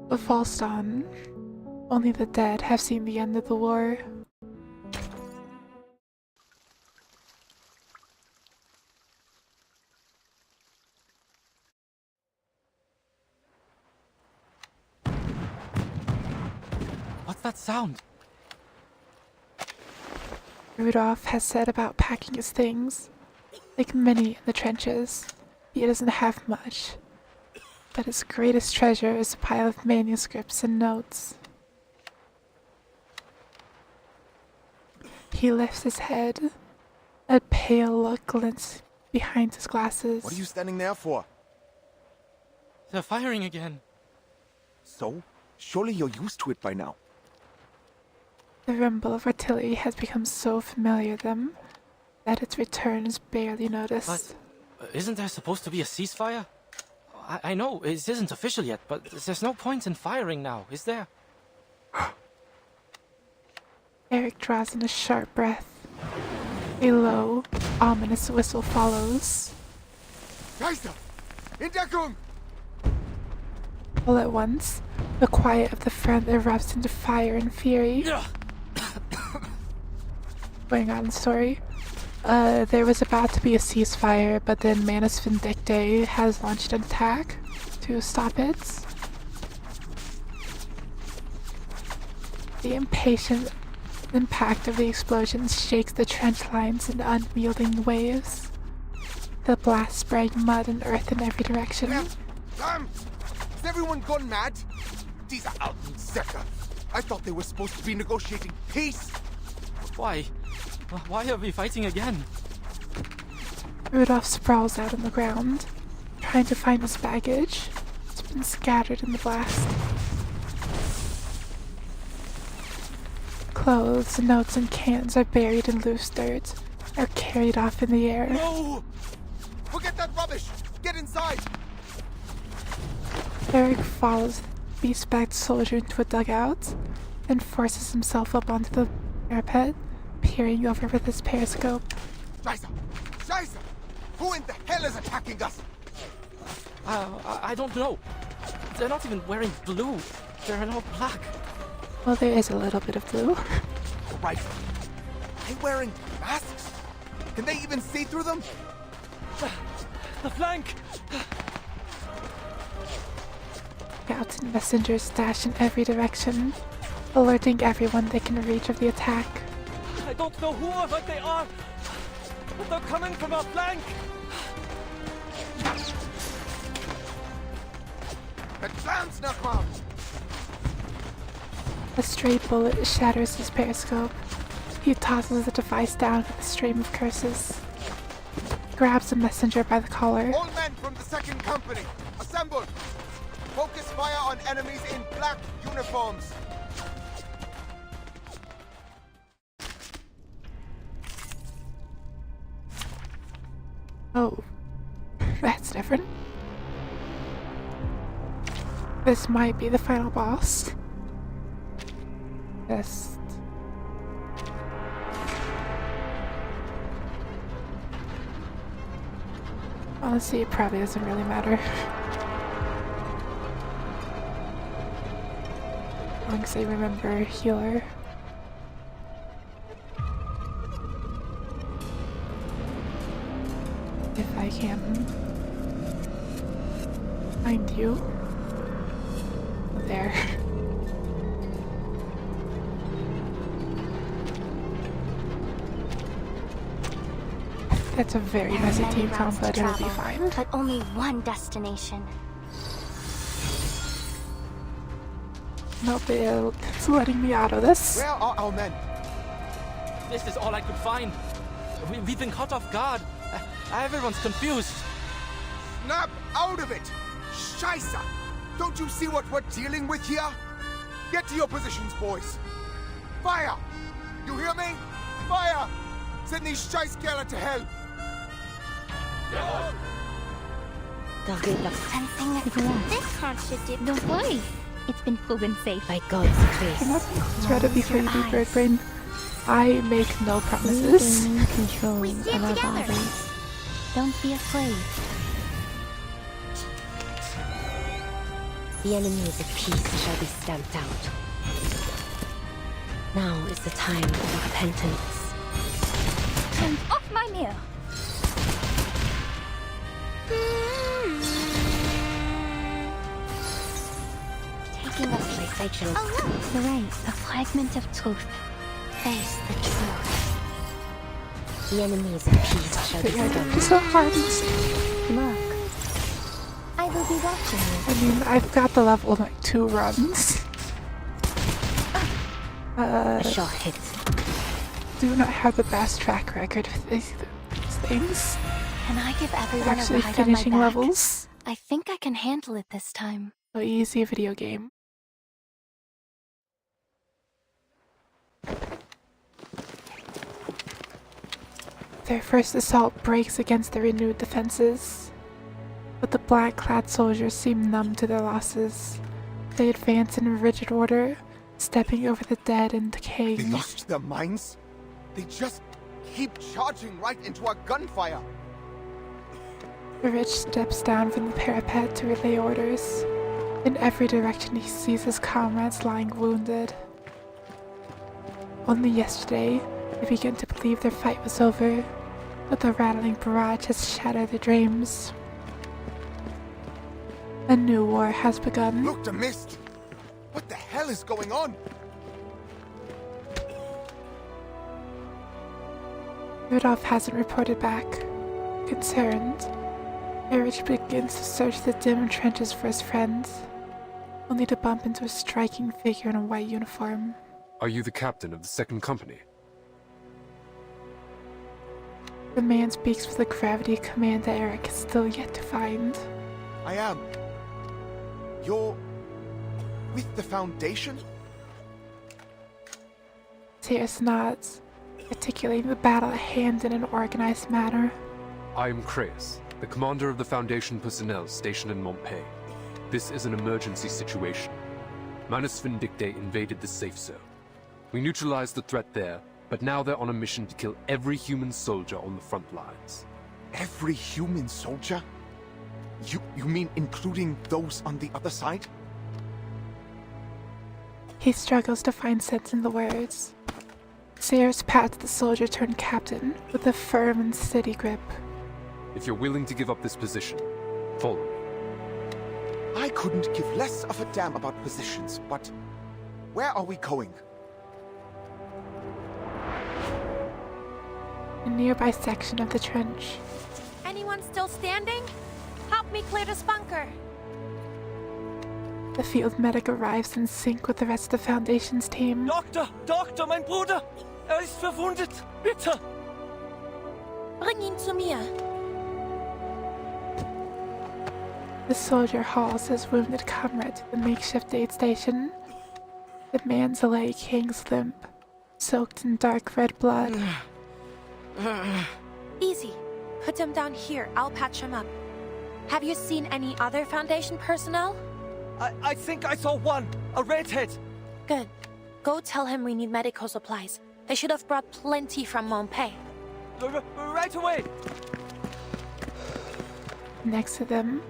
The false dawn. Only the dead have seen the end of the war. What's that sound? Rudolph has said about packing his things. Like many in the trenches, he doesn't have much. But his greatest treasure is a pile of manuscripts and notes. He lifts his head. A pale look glints behind his glasses. What are you standing there for? They're firing again. So? Surely you're used to it by now. The rumble of artillery has become so familiar to them that its return is barely noticed. But isn't there supposed to be a ceasefire? I know it isn't official yet, but there's no point in firing now, is there? Eric draws in a sharp breath. A low, ominous whistle follows. Geister! In Deckung! All at once, the quiet of the front erupts into fire and fury. Going on, sorry. There was about to be a ceasefire, but then Manus Vindicte has launched an attack to stop it. The impatient impact of the explosions shakes the trench lines in unwielding waves. The blast spraying mud and earth in every direction. Damn! Is everyone gone mad? These are alten Säcker. I thought they were supposed to be negotiating peace. Why? Why are we fighting again? Rudolph sprawls out on the ground, trying to find his baggage. It's been scattered in the blast. Clothes, notes, and cans are buried in loose dirt, or carried off in the air. No! Forget that rubbish! Get inside! Eric follows the beast-bagged soldier into a dugout, and forces himself up onto the parapet, peering over with his periscope. Scheiße! Scheiße! Who in the hell is attacking us? I don't know. They're not even wearing blue. They're all black. Well, there is a little bit of blue. Right. Are they wearing masks? Can they even see through them? The flank! Scouts and messengers dash in every direction, alerting everyone they can reach of the attack. I don't know who or what they are, but they're coming from our flank! Advance, Nachbar! A stray bullet shatters his periscope. He tosses the device down with a stream of curses. He grabs the messenger by the collar. All men from the 2nd Company, assemble! Focus fire on enemies in black uniforms! Oh, that's different. This might be the final boss. Just... honestly, it probably doesn't really matter. As long as I remember healer. If I can find you. There. That's a very messy team comp, but it'll be fine. But only one destination. Nope, it's letting me out of this. Where are our men? This is all I could find. We've been caught off guard. Everyone's confused. Snap out of it! Scheiße! Don't you see what we're dealing with here? Get to your positions, boys. Fire! You hear me? Fire! Send these Scheißkerle to hell! Target locked. Sensing this heart should do. Don't worry. It's been proven safe. By God's grace. Cannot ready before you do, bird brain. I make no promises. Regaining control of our bodies. Don't be afraid. The enemies of peace shall be stamped out. Now is the time of repentance. And off my meal. Taking us to sacred. Oh look! To the right, a fragment of truth. Face the truth. The enemies of peace shall be stamped out. So hard and safe. Look. I will be watching you. I mean, I've got the level in like 2 runs. A shot hit. Do not have the best track record with these things. Can I give everyone Actually a ride finishing on my back? levels. I think I can handle it this time. So easy video game. Their first assault breaks against the renewed defenses, but the black-clad soldiers seem numb to their losses. They advance in rigid order, stepping over the dead and They decaying. lost their minds? They just keep charging right into our gunfire. Rich steps down from the parapet to relay orders. In every direction he sees his comrades lying wounded. Only yesterday, they began to believe their fight was over, but the rattling barrage has shattered their dreams. A new war has begun. Look, the mist! What the hell is going on? Rudolph hasn't reported back. Concerned, Erich begins to search the dim trenches for his friends, only to bump into a striking figure in a white uniform. Are you the captain of the second company? The man speaks with a gravity command that Eric is still yet to find. I am. You're with the Foundation? Sears nods, articulating the battle at hand in an organized manner. I am Kreis, the commander of the Foundation personnel stationed in Montpellier. This is an emergency situation. Manus Vindicte invaded the safe zone. We neutralized the threat there, but now they're on a mission to kill every human soldier on the front lines. Every human soldier? You mean including those on the other side? He struggles to find sense in the words. Sears pats the soldier-turned-captain with a firm and steady grip. If you're willing to give up this position, follow me. I couldn't give less of a damn about positions, but where are we going? A nearby section of the trench. Anyone still standing? Help me clear this bunker. The field medic arrives in sync with the rest of the Foundation's team. Doktor, mein Bruder! Ist verwundet! Bitte! Bring ihn zu mir. The soldier hauls his wounded comrade to the makeshift aid station. The man's leg hangs limp, soaked in dark red blood. Easy. Put him down here. I'll patch him up. Have you seen any other Foundation personnel? I think I saw one. A redhead. Good. Go tell him we need medical supplies. They should have brought plenty from Montpellier. Right away. Next to them,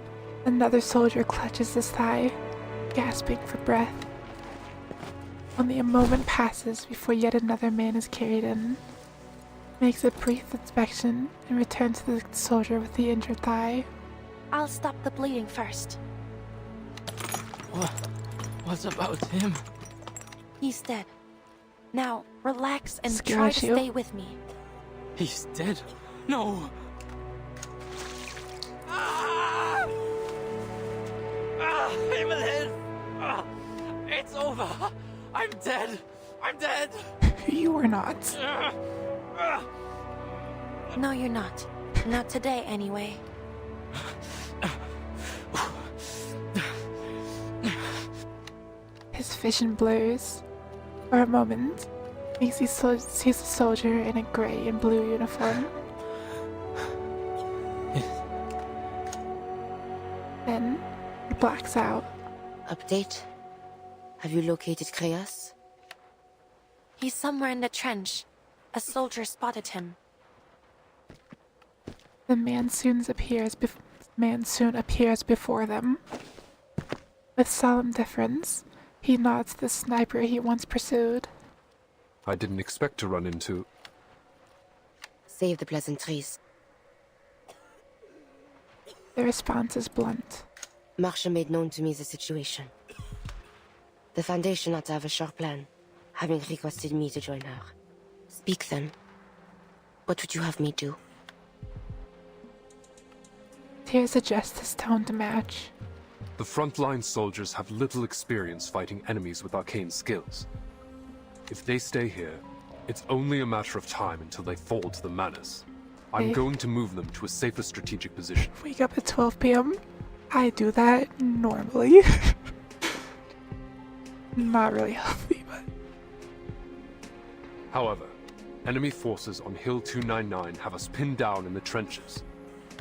another soldier clutches his thigh, gasping for breath. Only a moment passes before yet another man is carried in. Makes a brief inspection and returns to the soldier with the injured thigh. I'll stop the bleeding first. What about him? He's dead. Now, relax and Scare try to you? stay with me. He's dead? No. Himmelhilf! It's over. I'm dead. I'm dead. You are not. No, you're not. Not today, anyway. his vision blurs. For a moment, he sees a soldier in a grey and blue uniform. Then, he blacks out. Update? Have you located Kreas? He's somewhere in the trench. A soldier spotted him. The man soon appears before them. With solemn deference, he nods to the sniper he once pursued. I didn't expect to run into... Save the pleasantries. The response is blunt. Marsha made known to me the situation. The Foundation ought to have a sharp plan, having requested me to join her. Speak then. What would you have me do? Tears adjusts his tone to match. The frontline soldiers have little experience fighting enemies with arcane skills. If they stay here, it's only a matter of time until they fall to the Manus. I'm going to move them to a safer strategic position. Wake up at 12 p.m. I do that normally. Not really healthy, but... However, enemy forces on Hill 299 have us pinned down in the trenches.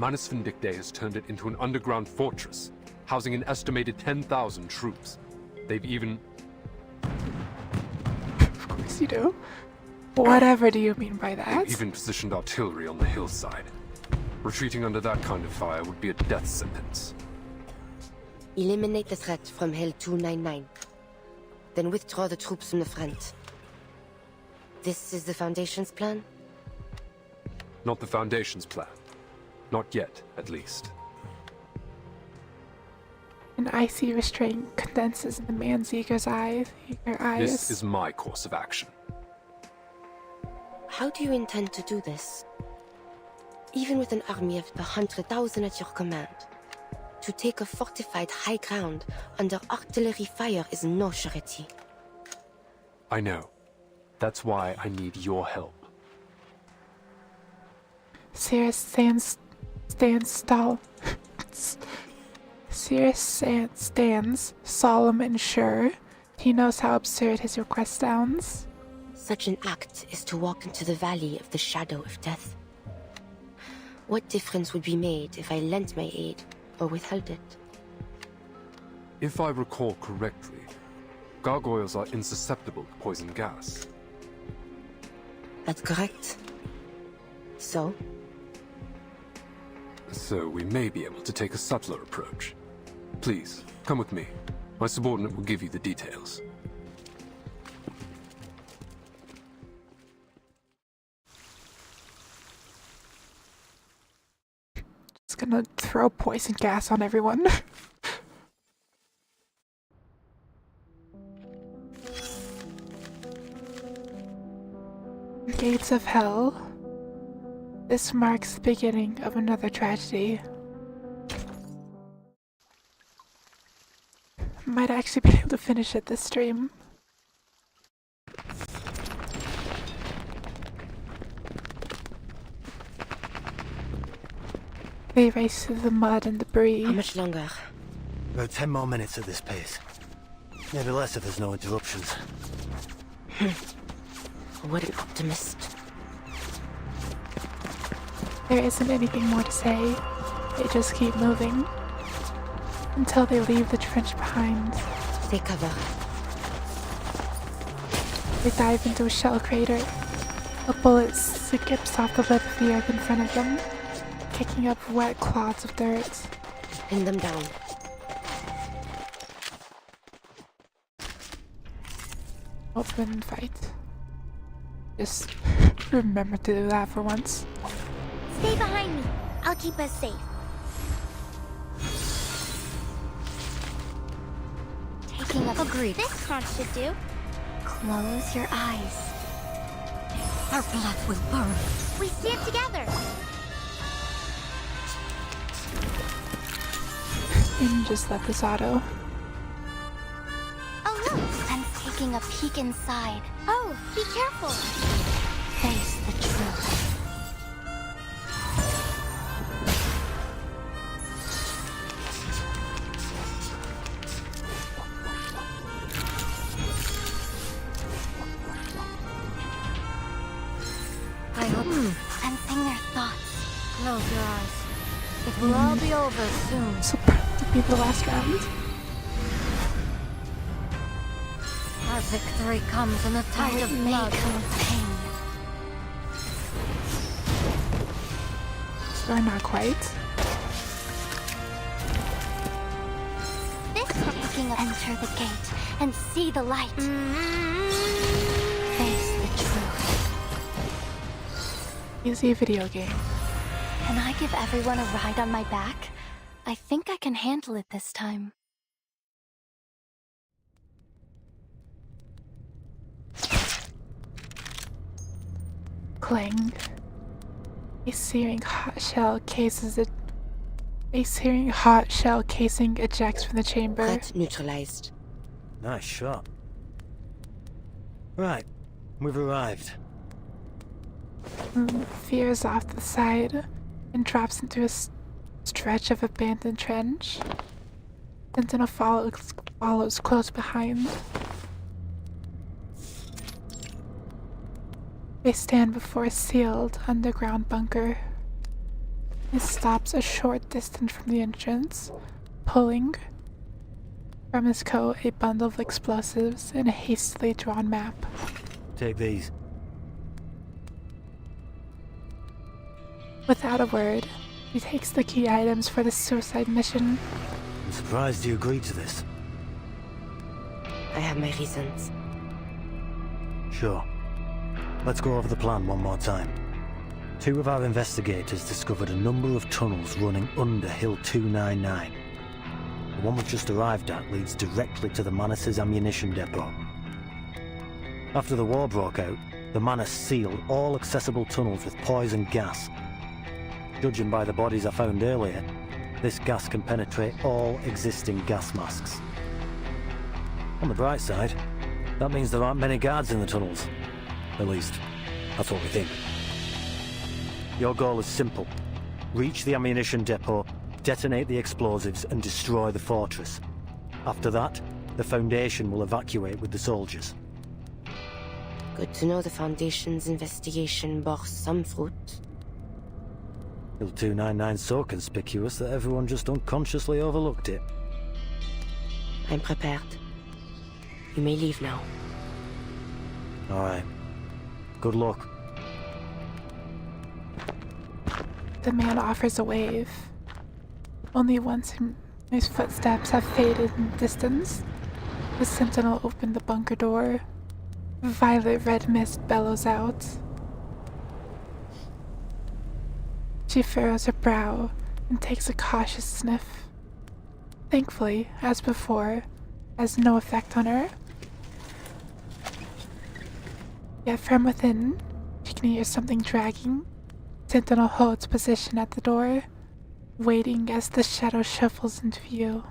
Manus Vindicte has turned it into an underground fortress, housing an estimated 10,000 troops. They've even... Of course you do. Whatever do you mean by that? They've even positioned artillery on the hillside. Retreating under that kind of fire would be a death sentence. Eliminate the threat from Hill 299. Then withdraw the troops from the front. This is the Foundation's plan? Not the Foundation's plan. Not yet, at least. An icy restraint condenses in the man's eager eyes. This is my course of action. How do you intend to do this? Even with an army of 100,000 at your command, to take a fortified high ground under artillery fire is no surety. I know. That's why I need your help. Sirius stands solemn and sure. He knows how absurd his request sounds. Such an act is to walk into the valley of the shadow of death. What difference would be made if I lent my aid or withheld it? If I recall correctly, gargoyles are insusceptible to poison gas. That's correct. So? So we may be able to take a subtler approach. Please, come with me. My subordinate will give you the details. Just gonna throw poison gas on everyone. Gates of Hell. This marks the beginning of another tragedy. Might actually be able to finish it this stream. They race through the mud and debris. How much longer? About 10 more minutes at this pace. Maybe less if there's no interruptions. What an optimist. There isn't anything more to say. They just keep moving. Until they leave the trench behind. Take cover. They dive into a shell crater. A bullet skips off the lip of the earth in front of them, kicking up wet clods of dirt. Pin them down. Open fight. Just remember to do that for once. Stay behind me. I'll keep us safe. Taking a Agreed. This conch should do. Close your eyes. Our blood will burn. We stand together. And just let this auto. Oh look! I'm taking a peek inside. Oh, be careful. Face the truth. sensing their thoughts. Close your eyes. It will all be over soon. So to be the last round. Our victory comes in a tide of blood. Pain. So not quite. This looking enter the gate and see the light. Face the truth. Easy video game. Can I give everyone a ride on my back? I think I can handle it this time. Clang. A searing hot shell casing ejects from the chamber. Threat neutralized. Nice shot. Right, we've arrived. Veers off the side and drops into a stretch of abandoned trench. Sentinel follows close behind. They stand before a sealed underground bunker. He stops a short distance from the entrance, pulling from his coat a bundle of explosives and a hastily drawn map. Take these. Without a word, he takes the key items for the suicide mission. I'm surprised you agreed to this. I have my reasons. Sure. Let's go over the plan one more time. 2 of our investigators discovered a number of tunnels running under Hill 299. The one we've just arrived at leads directly to the Manus' ammunition depot. After the war broke out, the Manus sealed all accessible tunnels with poison gas. Judging by the bodies I found earlier, this gas can penetrate all existing gas masks. On the bright side, that means there aren't many guards in the tunnels. At least, that's what we think. Your goal is simple. Reach the ammunition depot, detonate the explosives, and destroy the fortress. After that, the Foundation will evacuate with the soldiers. Good to know the Foundation's investigation bore some fruit. Hill 299's so conspicuous that everyone just unconsciously overlooked it. I'm prepared. You may leave now. Alright. Good luck. The man offers a wave. Only once his footsteps have faded in the distance, the sentinel opened the bunker door. Violet red mist bellows out. She furrows her brow and takes a cautious sniff. Thankfully, as before, has no effect on her. Yet from within, she can hear something dragging. Sentinel holds position at the door, waiting as the shadow shuffles into view.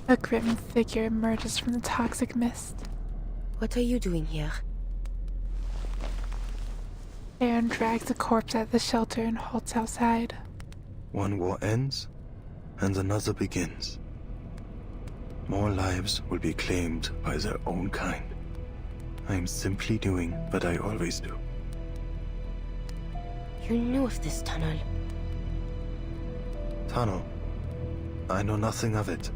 A grim figure emerges from the toxic mist. What are you doing here? Aaron drags the corpse out of the shelter and halts outside. One war ends, and another begins. More lives will be claimed by their own kind. I am simply doing what I always do. You knew of this tunnel. Tunnel. I know nothing of it.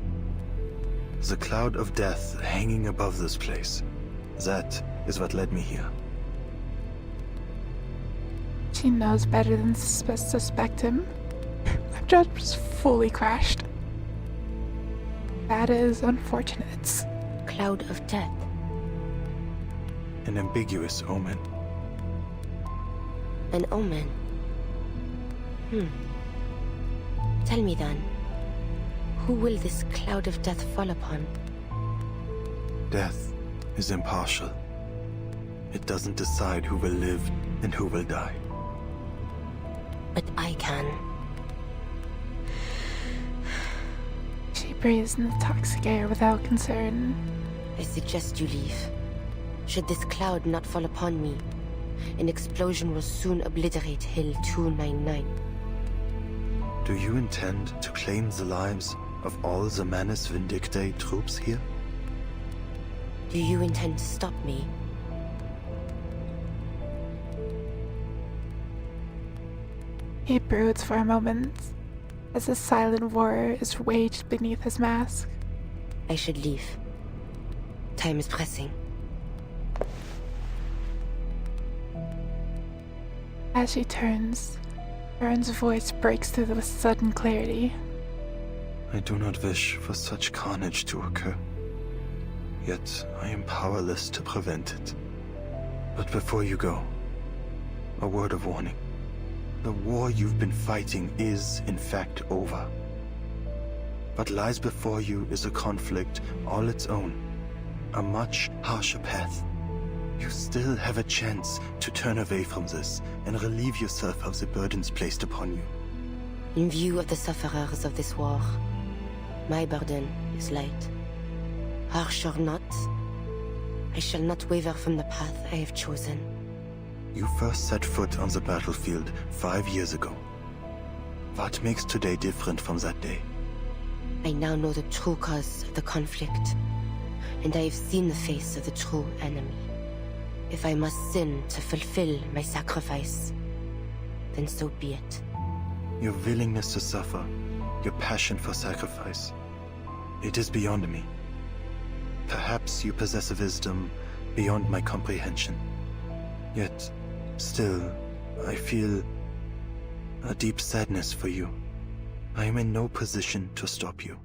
The cloud of death hanging above this place. That is what led me here. She knows better than to suspect him. I've just fully crashed. That is unfortunate. Cloud of death. An ambiguous omen. An omen? Tell me then, who will this cloud of death fall upon? Death is impartial. It doesn't decide who will live and who will die. But I can. She breathes in the toxic air without concern. I suggest you leave. Should this cloud not fall upon me, an explosion will soon obliterate Hill 299. Do you intend to claim the lives of all the Manus Vindictae troops here? Do you intend to stop me? He broods for a moment, as a silent war is waged beneath his mask. I should leave. Time is pressing. As she turns, Aaron's voice breaks through with sudden clarity. I do not wish for such carnage to occur. Yet I am powerless to prevent it. But before you go, a word of warning. The war you've been fighting is, in fact, over. What lies before you is a conflict all its own, a much harsher path. You still have a chance to turn away from this and relieve yourself of the burdens placed upon you. In view of the sufferers of this war, my burden is light. Harsh or not, I shall not waver from the path I have chosen. You first set foot on the battlefield 5 years ago. What makes today different from that day? I now know the true cause of the conflict, and I have seen the face of the true enemy. If I must sin to fulfill my sacrifice, then so be it. Your willingness to suffer, your passion for sacrifice, it is beyond me. Perhaps you possess a wisdom beyond my comprehension. Yet, still, I feel a deep sadness for you. I am in no position to stop you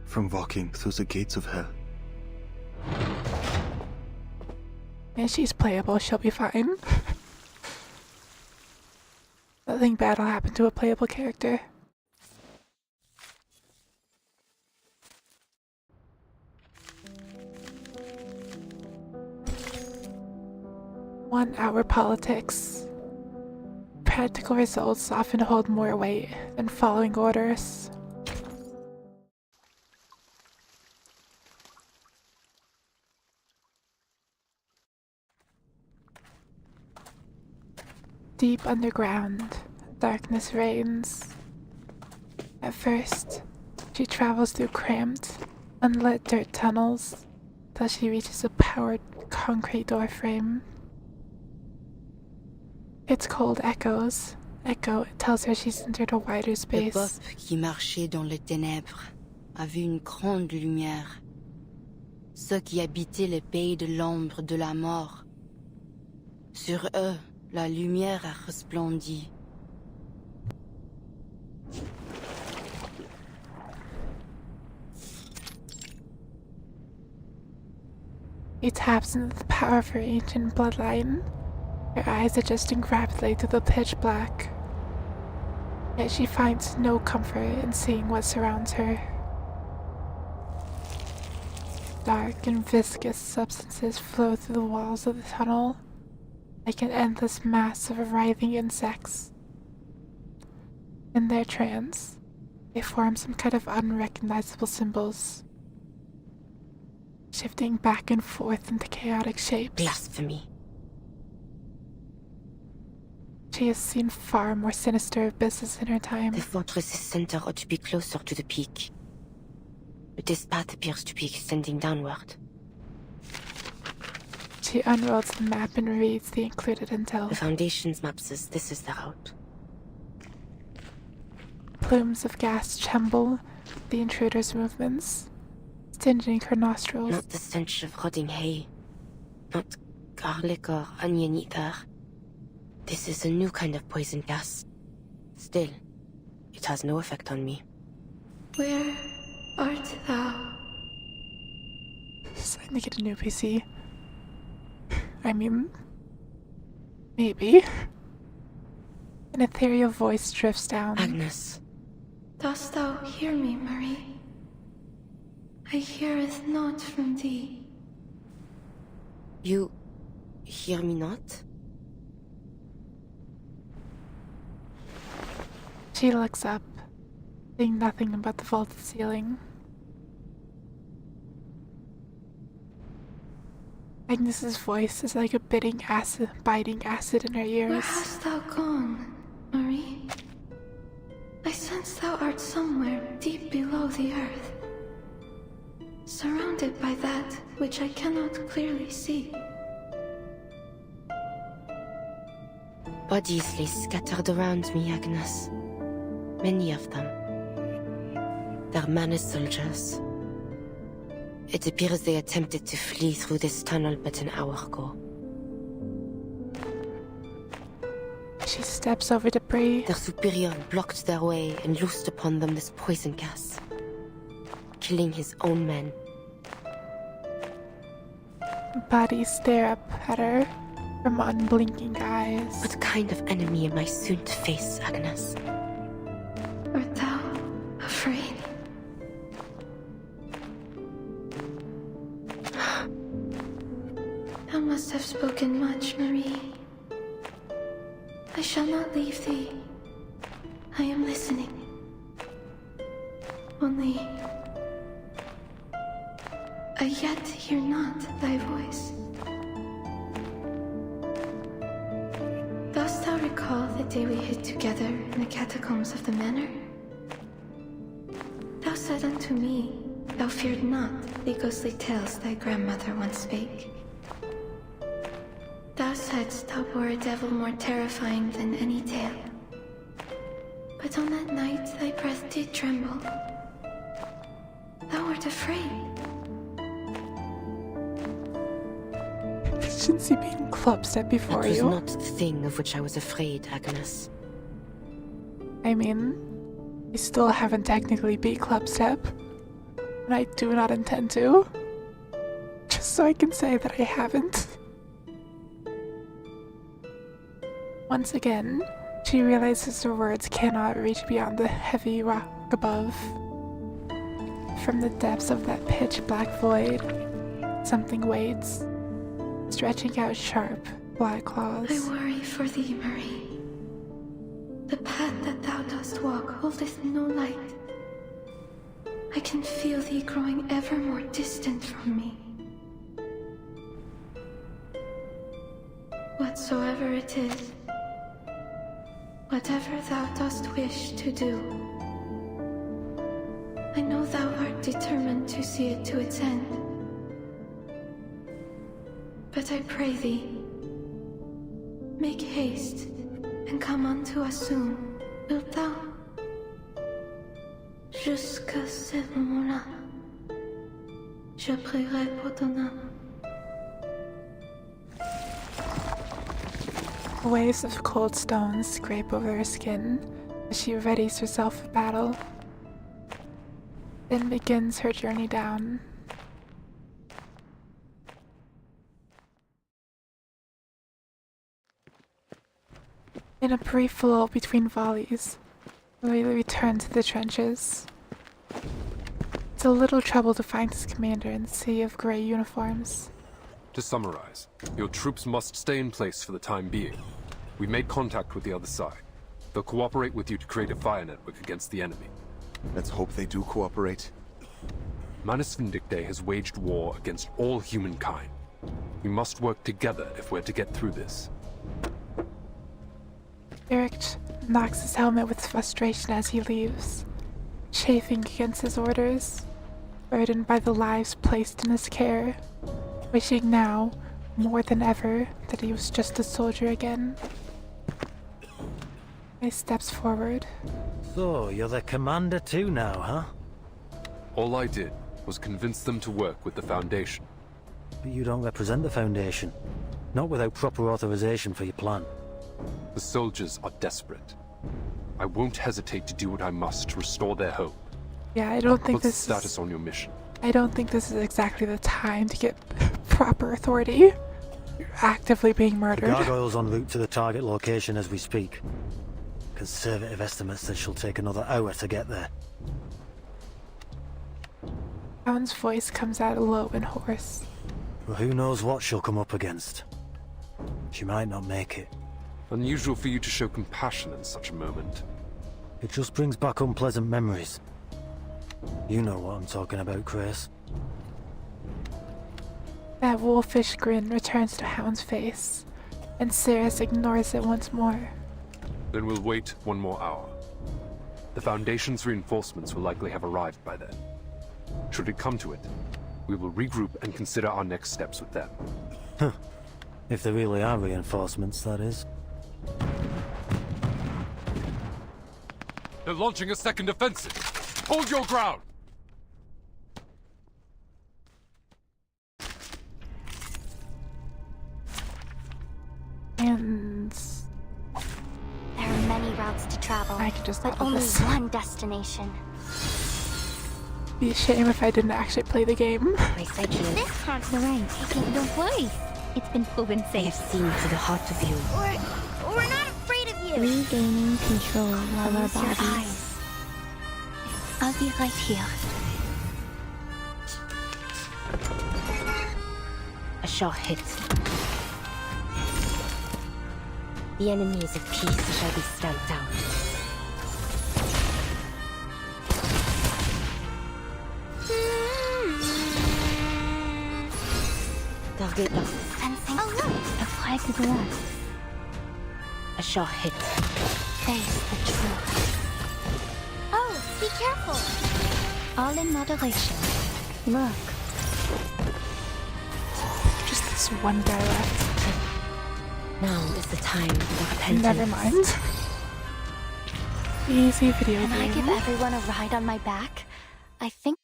from walking through the gates of hell. And she's playable, she'll be fine. Nothing bad will happen to a playable character. One-hour politics. Practical results often hold more weight than following orders. Deep underground, darkness reigns. At first, she travels through cramped, unlit dirt tunnels till she reaches a powered concrete doorframe. It's called Echoes. Echo tells her she's entered a wider Le space. peuple qui marchait dans les ténèbres a vu une grande lumière. Ceux qui habitaient le pays de l'ombre de la mort. Sur eux, la lumière a resplendi. He taps into the power of her ancient bloodline, her eyes adjusting rapidly to the pitch black. Yet she finds no comfort in seeing what surrounds her. Dark and viscous substances flow through the walls of the tunnel, like an endless mass of writhing insects. In their trance, they form some kind of unrecognizable symbols, shifting back and forth into chaotic shapes. Blasphemy. She has seen far more sinister abysses in her time. The fortress center ought to be closer to the peak. But this path appears to be extending downward. She unrolls the map and reads the included intel. The Foundation's map says this is the route. Plumes of gas tremble with the intruder's movements, stinging her nostrils. Not the stench of rotting hay. Not garlic or onion either. This is a new kind of poison gas. Still, it has no effect on me. Where art thou? It's time to get a new PC. I mean, maybe. An ethereal voice drifts down. Agnes. Dost thou hear me, Marie? I heareth not from thee. You hear me not? She looks up, seeing nothing but the vaulted ceiling. Agnes's voice is like a biting acid in her ears. Where hast thou gone, Marie? I sense thou art somewhere deep below the earth, surrounded by that which I cannot clearly see. Bodies lay scattered around me, Agnes. Many of them. They're Manus soldiers. It appears they attempted to flee through this tunnel but an hour ago. She steps over debris. Their superior blocked their way and loosed upon them this poison gas, killing his own men. Bodies stare up at her from unblinking eyes. What kind of enemy am I soon to face, Agnes? Art thou afraid? Thou must have spoken much, Marie. I shall not leave thee. I am listening. Only I yet hear not thy voice. Dost thou recall the day we hid together in the catacombs of the manor? Thou said unto me, thou feared not the ghostly tales thy grandmother once spake. Thou saidst thou bore a devil more terrifying than any tale. But on that night thy breath did tremble. Thou wert afraid. Shouldn't she be in clubstep before you? you? That was not the thing of which I was afraid, Agnes. I mean, I still haven't technically beat clubstep, and I do not intend to. Just so I can say that I haven't. Once again, she realizes her words cannot reach beyond the heavy rock above. From the depths of that pitch-black void, something waits, stretching out sharp, black claws. I worry for thee, Marie. The path that thou dost walk holdeth no light. I can feel thee growing ever more distant from me. Whatsoever it is, whatever thou dost wish to do, I know thou art determined to see it to its end. But I pray thee, make haste and come unto us soon, wilt thou? Jusqu'à ce moment-là, je prierai pour ton âme. Waves of cold stones scrape over her skin as she readies herself for battle. Then begins her journey down. In a brief lull between volleys, we return to the trenches. It's a little trouble to find his commander in the sea of grey uniforms. To summarize, your troops must stay in place for the time being. We made contact with the other side. They'll cooperate with you to create a fire network against the enemy. Let's hope they do cooperate. Manus Vindicte has waged war against all humankind. We must work together if we're to get through this. Eric knocks his helmet with frustration as he leaves, chafing against his orders, burdened by the lives placed in his care, wishing now, more than ever, that he was just a soldier again. He steps forward. So, you're the commander too now, huh? All I did was convince them to work with the Foundation. But you don't represent the Foundation. Not without proper authorization for your plan. The soldiers are desperate. I won't hesitate to do what I must to restore their hope. Yeah, I don't think What's this the status on your mission? I don't think this is exactly the time to get proper authority. You're actively being murdered. The gargoyle's en route to the target location as we speak. Conservative estimates says she'll take another hour to get there. Alan's voice comes out low and hoarse. Well, who knows what she'll come up against. She might not make it. Unusual for you to show compassion in such a moment. It just brings back unpleasant memories. You know what I'm talking about, Chris. That wolfish grin returns to Hound's face, and Sirius ignores it once more. Then we'll wait one more hour. The Foundation's reinforcements will likely have arrived by then. Should it come to it, we will regroup and consider our next steps with them. Huh. If there really are reinforcements, that is. They're launching a second offensive. Hold your ground! And There are many routes to travel, I could just but have only this. one destination. Be a shame if I didn't actually play the game. My psyche is... This has the right taking the place. It's been proven I safe. have seen to the heart of you. We're not afraid of you. Regaining control of our bodies. I'll be right here. A sure hit. The enemies of peace shall be stamped out. Target lost. Sensing. Oh look! A flag to the left. A sure hit. Face the truth. Oh, be careful! All in moderation. Look. Just this one guy left. Now is the time for repentance. Never mind. Easy video Can I game. give everyone a ride on my back? I think.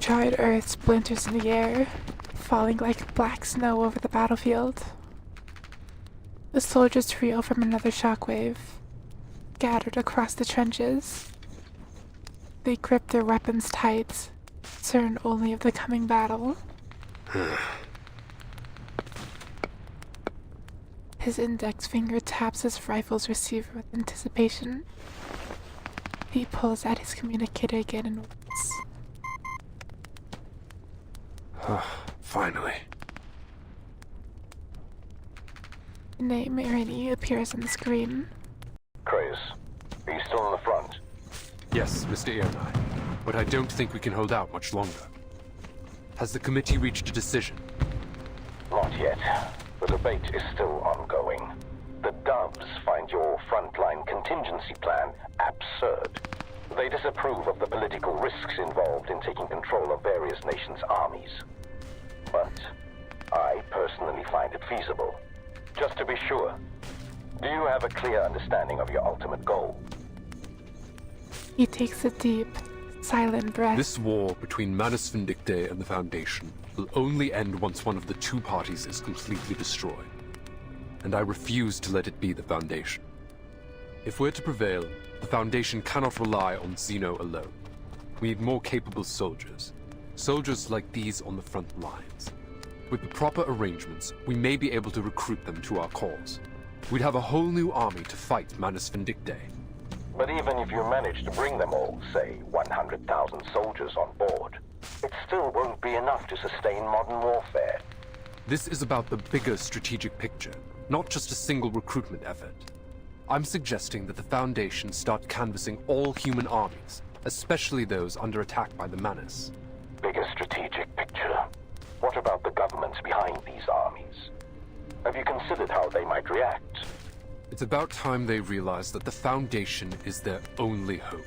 Charred earth splinters in the air, falling like black snow over the battlefield. The soldiers reel from another shockwave, scattered across the trenches. They grip their weapons tight, certain only of the coming battle. His index finger taps his rifle's receiver with anticipation. He pulls at his communicator again and waits. Finally. The name Irini appears on the screen. Chris, are you still on the front? Yes, Mr. Iernai. But I don't think we can hold out much longer. Has the committee reached a decision? Not yet. The debate is still ongoing. The Doves find your frontline contingency plan absurd. They disapprove of the political risks involved in taking control of various nations' armies. But I personally find it feasible. Just to be sure, do you have a clear understanding of your ultimate goal? He takes a deep, silent breath. This war between Manus Vindictae and the Foundation will only end once one of the two parties is completely destroyed. And I refuse to let it be the Foundation. If we're to prevail, the Foundation cannot rely on Xeno alone. We need more capable soldiers. Soldiers like these on the front lines. With the proper arrangements, we may be able to recruit them to our cause. We'd have a whole new army to fight Manus Vindictae. But even if you manage to bring them all, say 100,000 soldiers on board, it still won't be enough to sustain modern warfare. This is about the bigger strategic picture, not just a single recruitment effort. I'm suggesting that the Foundation start canvassing all human armies, especially those under attack by the Manus. Bigger strategic picture. What about the governments behind these armies? Have you considered how they might react? It's about time they realize that the Foundation is their only hope.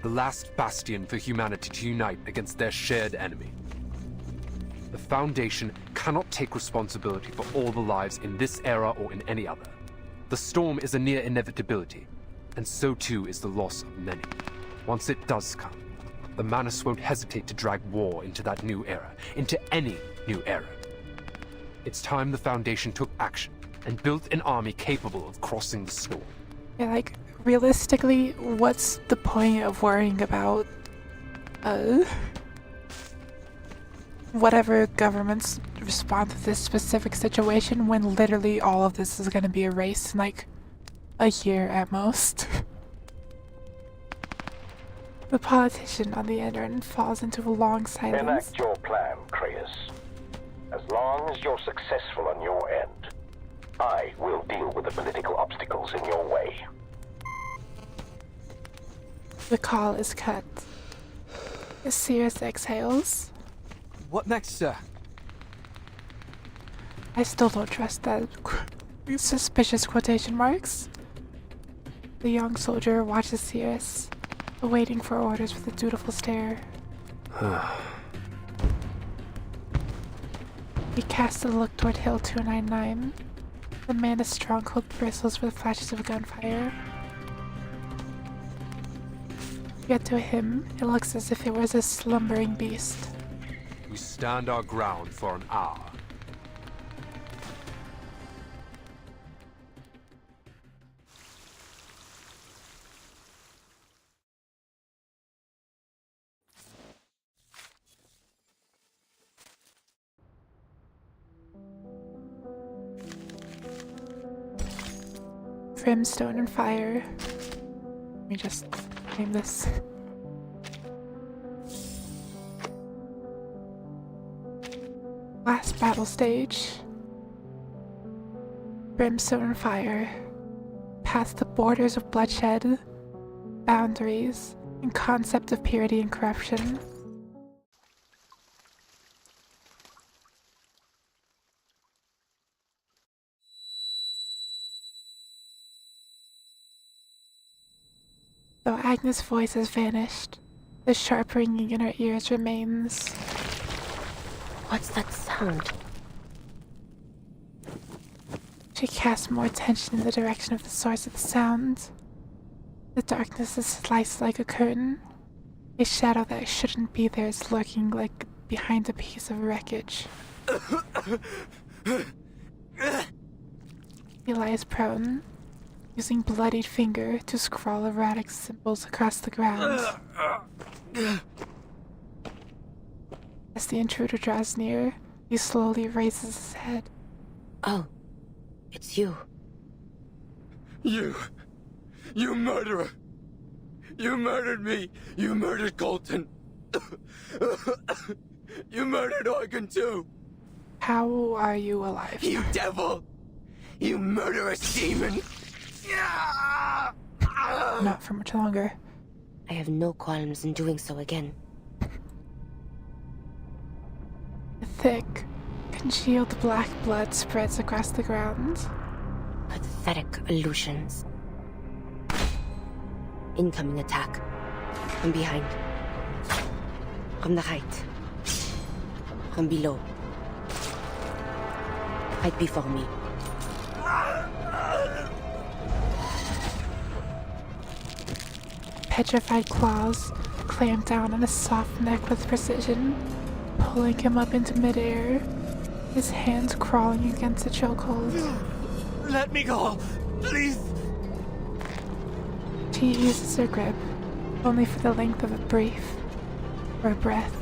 The last bastion for humanity to unite against their shared enemy. The Foundation cannot take responsibility for all the lives in this era or in any other. The storm is a near inevitability, and so too is the loss of many. Once it does come, the Manus won't hesitate to drag war into that new era, into any new era. It's time the Foundation took action and built an army capable of crossing the storm. Yeah, like, realistically, what's the point of worrying about, whatever governments respond to this specific situation when literally all of this is gonna be erased in, like, a year at most? The politician on the other end falls into a long silence. Enact your plan, Kratos. As long as you're successful on your end, I will deal with the political obstacles in your way. The call is cut. Sirius exhales. What next, sir? I still don't trust that suspicious quotation marks. The young soldier watches Sirius, waiting for orders with a dutiful stare. He casts a look toward Hill 299. The man's stronghold bristles with flashes of gunfire. Yet to him, it looks as if it was a slumbering beast. We stand our ground for an hour. Brimstone and fire. Let me just name this. Last battle stage. Brimstone and fire. Past the borders of bloodshed, boundaries, and concept of purity and corruption. Though Agnes' voice has vanished, the sharp ringing in her ears remains. What's that sound? She casts more attention in the direction of the source of the sound. The darkness is sliced like a curtain. A shadow that shouldn't be there is lurking like behind a piece of wreckage. He lies prone, using bloodied finger to scrawl erratic symbols across the ground. As the intruder draws near, he slowly raises his head. Oh, it's you. You murderer! You murdered me! You murdered Colton! You murdered Organ too! How are you alive? You devil! You murderous demon! Not for much longer. I have no qualms in doing so again. Thick, congealed black blood spreads across the ground. Pathetic illusions. Incoming attack. From behind. From the right. From below. Right before me. Petrified claws clamp down on his soft neck with precision, pulling him up into midair, his hands crawling against the chokehold. Let me go! Please! She uses her grip, only for the length of a brief, or a breath.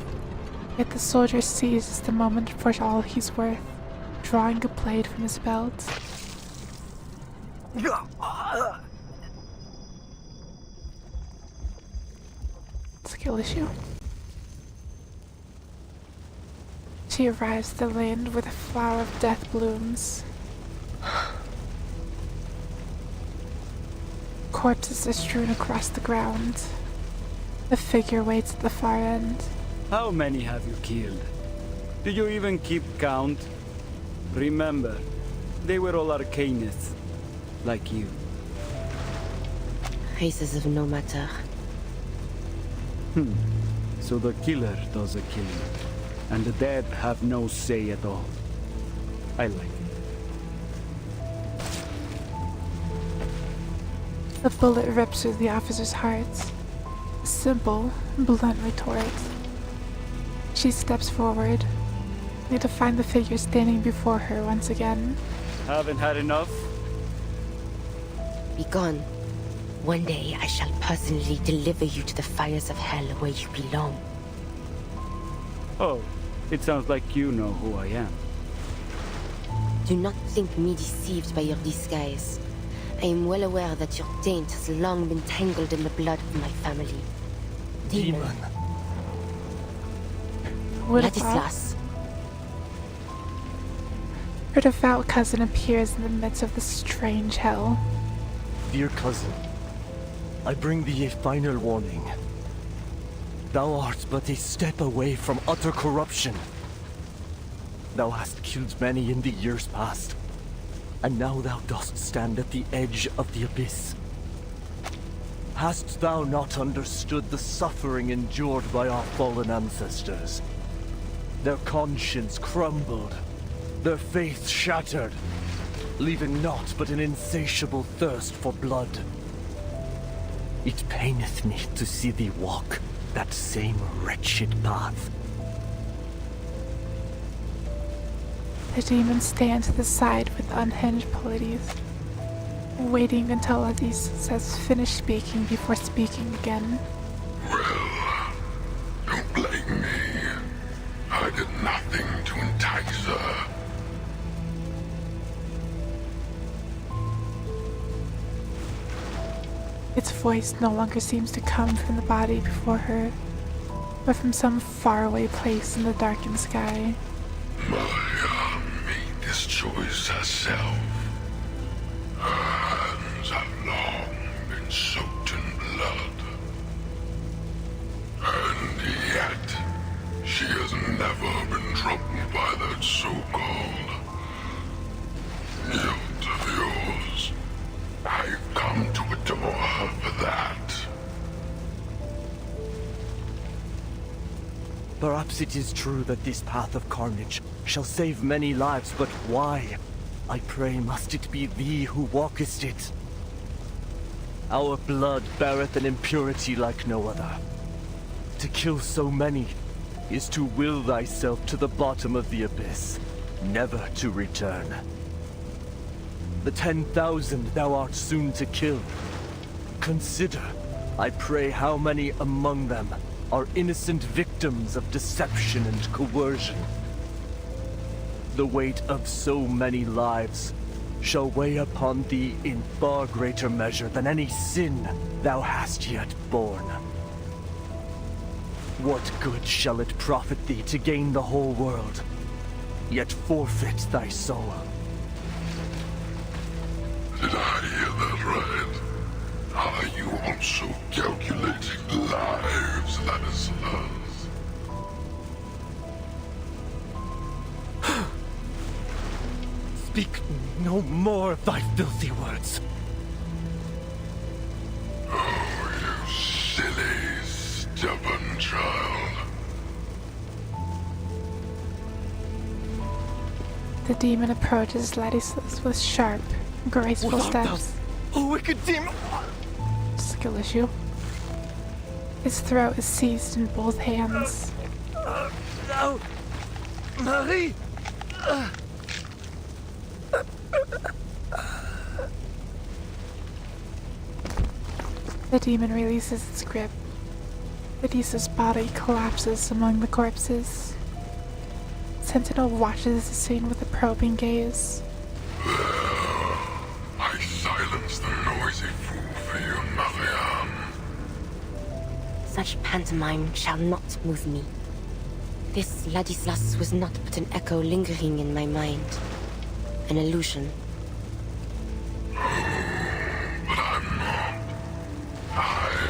Yet the soldier seizes the moment for all he's worth, drawing a blade from his belt. Skill issue. She arrives at the land where the flower of death blooms. Corpses are strewn across the ground. The figure waits at the far end. How many have you killed? Do you even keep count? Remember, they were all arcanists, like you. Races of no matter. So the killer does the killing, and the dead have no say at all. I like it. The bullet rips through the officer's heart. A simple, blunt retort. She steps forward, only to find the figure standing before her once again. Haven't had enough? Be gone. One day I shall personally deliver you to the fires of hell where you belong. Oh, it sounds like you know who I am. Do not think me deceived by your disguise. I am well aware that your taint has long been tangled in the blood of my family. Demon. Ladislas. Her devout cousin appears in the midst of the strange hell. Dear cousin, I bring thee a final warning. Thou art but a step away from utter corruption. Thou hast killed many in the years past, and now thou dost stand at the edge of the abyss. Hast thou not understood the suffering endured by our fallen ancestors? Their conscience crumbled, their faith shattered, leaving naught but an insatiable thirst for blood. It paineth me to see thee walk that same wretched path. The demons stand to the side with unhinged polities, waiting until Odysseus has finished speaking before speaking again. Well, don't blame me. I did nothing to entice her. Its voice no longer seems to come from the body before her, but from some faraway place in the darkened sky. Maya made this choice herself. Her hands have long been soaked in blood. And yet, she has never been troubled by that so-called guilt of yours. I've come to adore her for that. Perhaps it is true that this path of carnage shall save many lives, but why? I pray, must it be thee who walkest it? Our blood beareth an impurity like no other. To kill so many is to will thyself to the bottom of the abyss, never to return. The 10,000 thou art soon to kill. Consider, I pray, how many among them are innocent victims of deception and coercion. The weight of so many lives shall weigh upon thee in far greater measure than any sin thou hast yet borne. What good shall it profit thee to gain the whole world, yet forfeit thy soul? Did I hear that right? Are you also calculating lives, Ladislas? Speak no more of thy filthy words. Oh, you silly, stubborn child. The demon approaches Ladislas with sharp, graceful steps. Oh, wicked demon! Skill issue. His throat is seized in both hands. No! Marie! The demon releases its grip. Odysseus' body collapses among the corpses. Sentinel watches the scene with a probing gaze. I silenced the noisy fool for you, Marianne. Such pantomime shall not move me. This Ladislas was not but an echo lingering in my mind. An illusion. But I'm not. I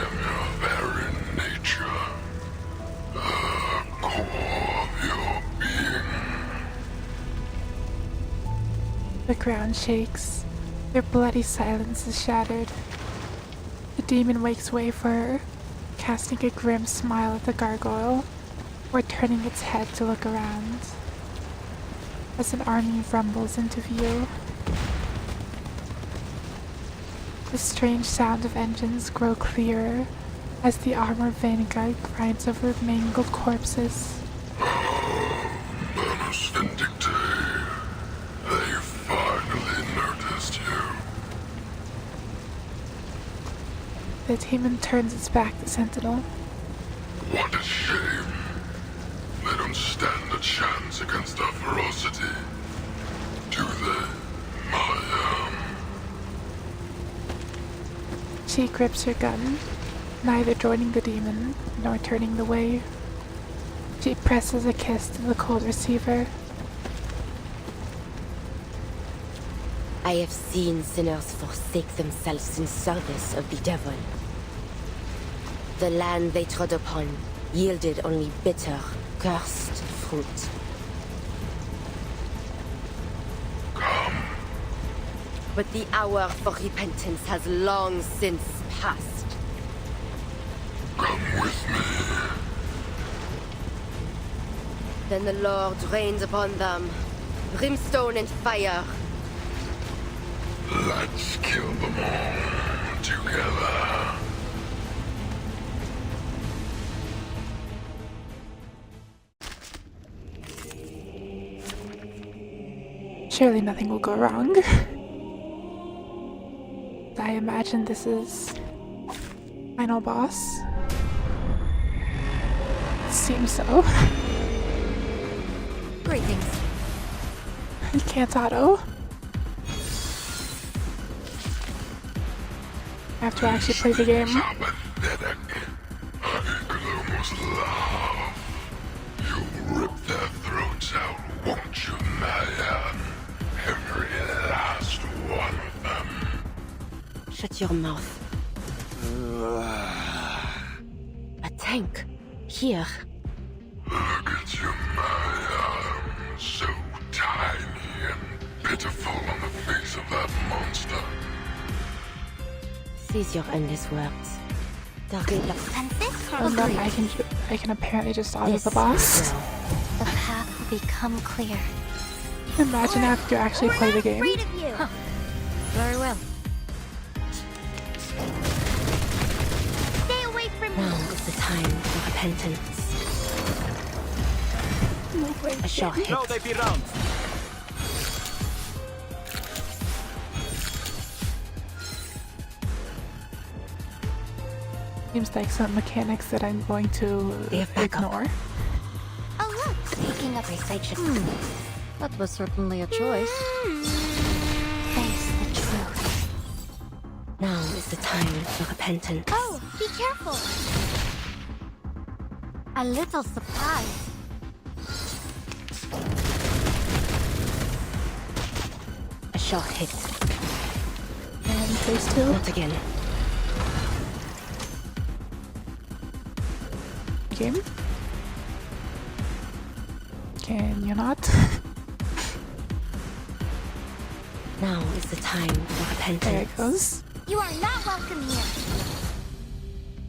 am your very nature. The core of your being. The ground shakes. Their bloody silence is shattered. The demon makes way for her, casting a grim smile at the gargoyle, or turning its head to look around. As an army rumbles into view, the strange sound of engines grow clearer as the armored vanguard grinds over mangled corpses. Manus Vindictae. They finally noticed you. The demon turns its back to Sentinel. What a shame. They don't stand a chance against our ferocity. Do they, Maya? She grips her gun, neither joining the demon nor turning away. She presses a kiss to the cold receiver. I have seen sinners forsake themselves in service of the devil. The land they trod upon yielded only bitter, cursed fruit. Come. But the hour for repentance has long since passed. Come with me. Then the Lord rained upon them Brimstone and fire. Let's kill them all together. Surely nothing will go wrong. I imagine this is final boss. Seems so. Greetings. You can't auto. I have to actually play the game. Pathetic. I could almost laugh. You'll rip their throats out, won't you, Maya? Every last one of them. Shut your mouth. A tank. Here. Look at you, Maya. So tiny and pitiful on the face of that monster. Cease your endless words. Target your senses. I can apparently just auto the boss. The path will become clear. Imagine after you actually play the game. Afraid of you. Huh. Very well. Stay away from me. Now is the time for repentance. A short hit. No, they be round. Seems like some mechanics that I'm going to ignore. Oh look, speaking of research. That was certainly a choice. Face the truth. Now is the time for repentance. Oh, be careful. A little surprise. A short hit. And phase 2. Not again. Game? Can you not? Now is the time for repentance. There it goes. You are not welcome here.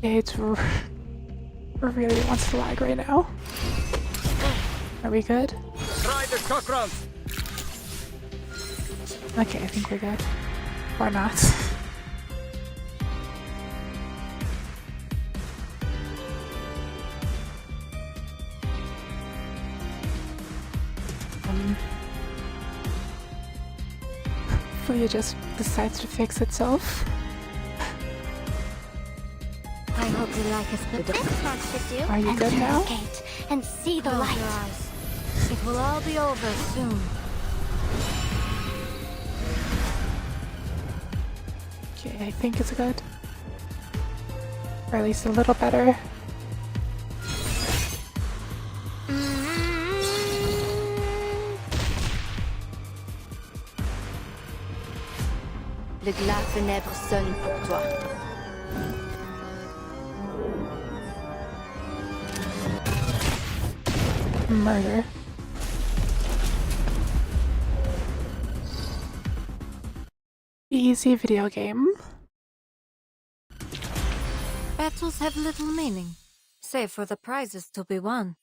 It really wants to lag right now. Are we good? Try the shock rounds. Okay, I think we're good. Or not. Hopefully it just decides to fix itself. I hope you like us. This much to do. Are you good Enter now? the gate and see the Close light. your eyes. It will all be over soon. Okay, I think it's good. Or at least a little better. Le glas funèbre sonne pour toi. Murder. Easy video game. Battles have little meaning, save for the prizes to be won.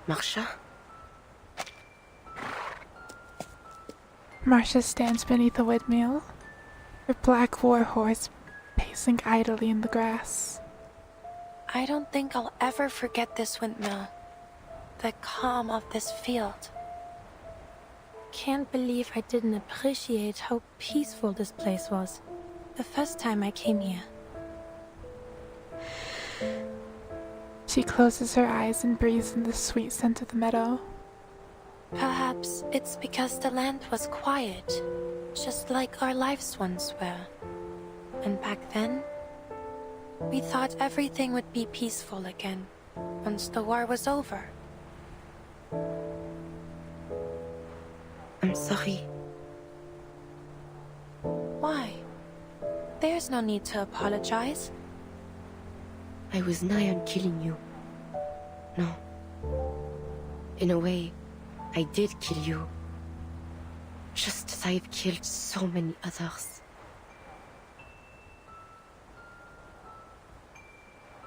Marsha? Marcia stands beneath a windmill, her black war horse pacing idly in the grass. I don't think I'll ever forget this windmill. The calm of this field. Can't believe I didn't appreciate how peaceful this place was the first time I came here. She closes her eyes and breathes in the sweet scent of the meadow. Perhaps it's because the land was quiet, just like our lives once were. And back then, we thought everything would be peaceful again once the war was over. I'm sorry. Why? There's no need to apologize. I was nigh on killing you. No. In a way, I did kill you. just as I have killed so many others.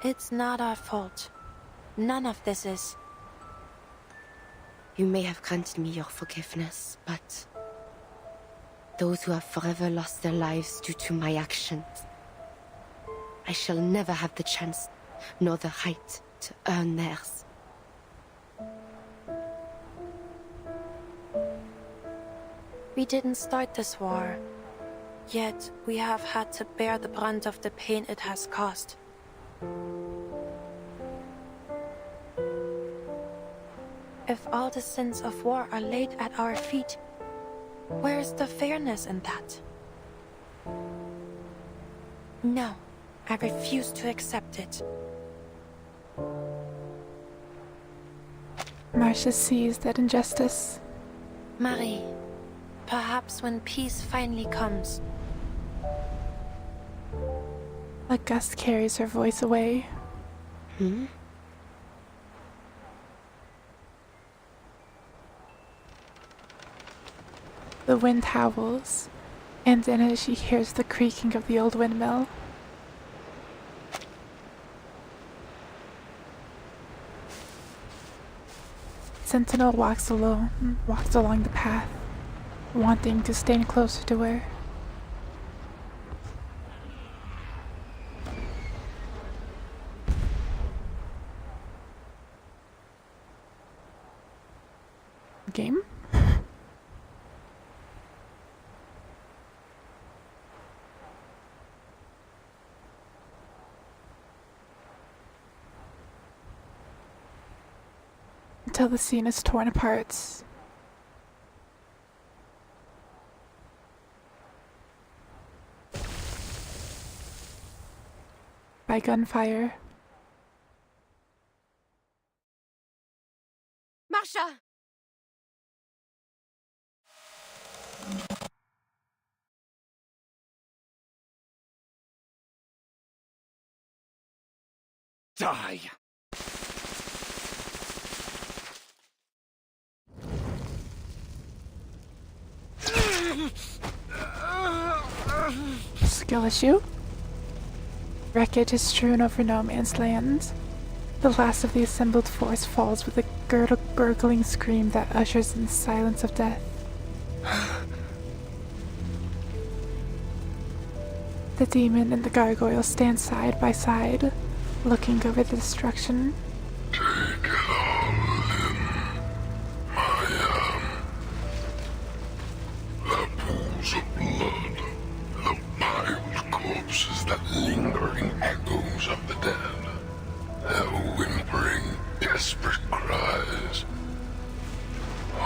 It's not our fault. None of this is. You may have granted me your forgiveness, but those who have forever lost their lives due to my actions, I shall never have the chance nor the right to earn theirs. We didn't start this war, yet we have had to bear the brunt of the pain it has caused. If all the sins of war are laid at our feet, where is the fairness in that? No, I refuse to accept it. Marcia sees that injustice. Marie, perhaps when peace finally comes. A gust carries her voice away. The wind howls, and in it she hears the creaking of the old windmill. Sentinel walks along the path, wanting to stand closer to her. Game? Until the scene is torn apart. By gunfire. Marsha! Die! Skill issue? Wreckage is strewn over no man's land. The last of the assembled force falls with a gurgling scream that ushers in the silence of death. The demon and the gargoyle stand side by side, looking over the destruction. Take it all in, Maya. The pools of blood, the piled corpses that lingering echoes of the dead, their whimpering, desperate cries. Oh,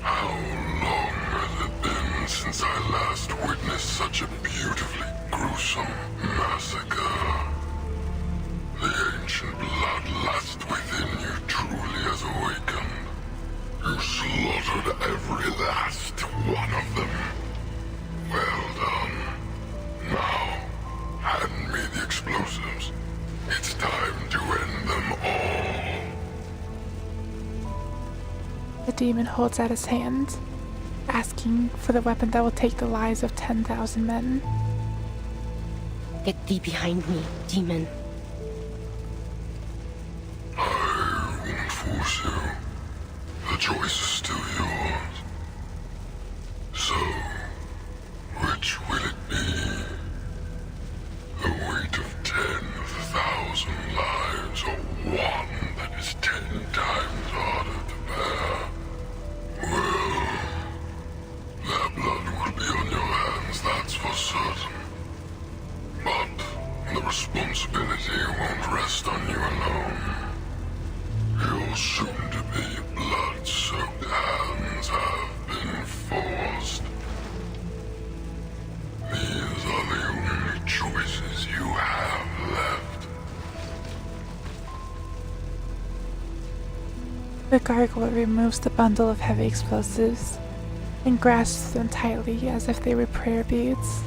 how long has it been since I last witnessed such a beautifully gruesome massacre? The ancient bloodlust within you truly has awakened. You slaughtered every last one of them. Well done. Now, hand me the explosives. It's time to end them all. The demon holds out his hand, asking for the weapon that will take the lives of 10,000 men. Get thee behind me, demon. I won't force you. The choice is still yours. So, which will it be? The weight of 10,000 lives, or one that is 10 times harder to bear? Well, their blood will be on your hands, that's for certain. But the responsibility won't rest on you alone. Your soon-to-be blood-soaked hands have been forced. These are the only choices you have left. The gargoyle removes the bundle of heavy explosives and grasps them tightly as if they were prayer beads.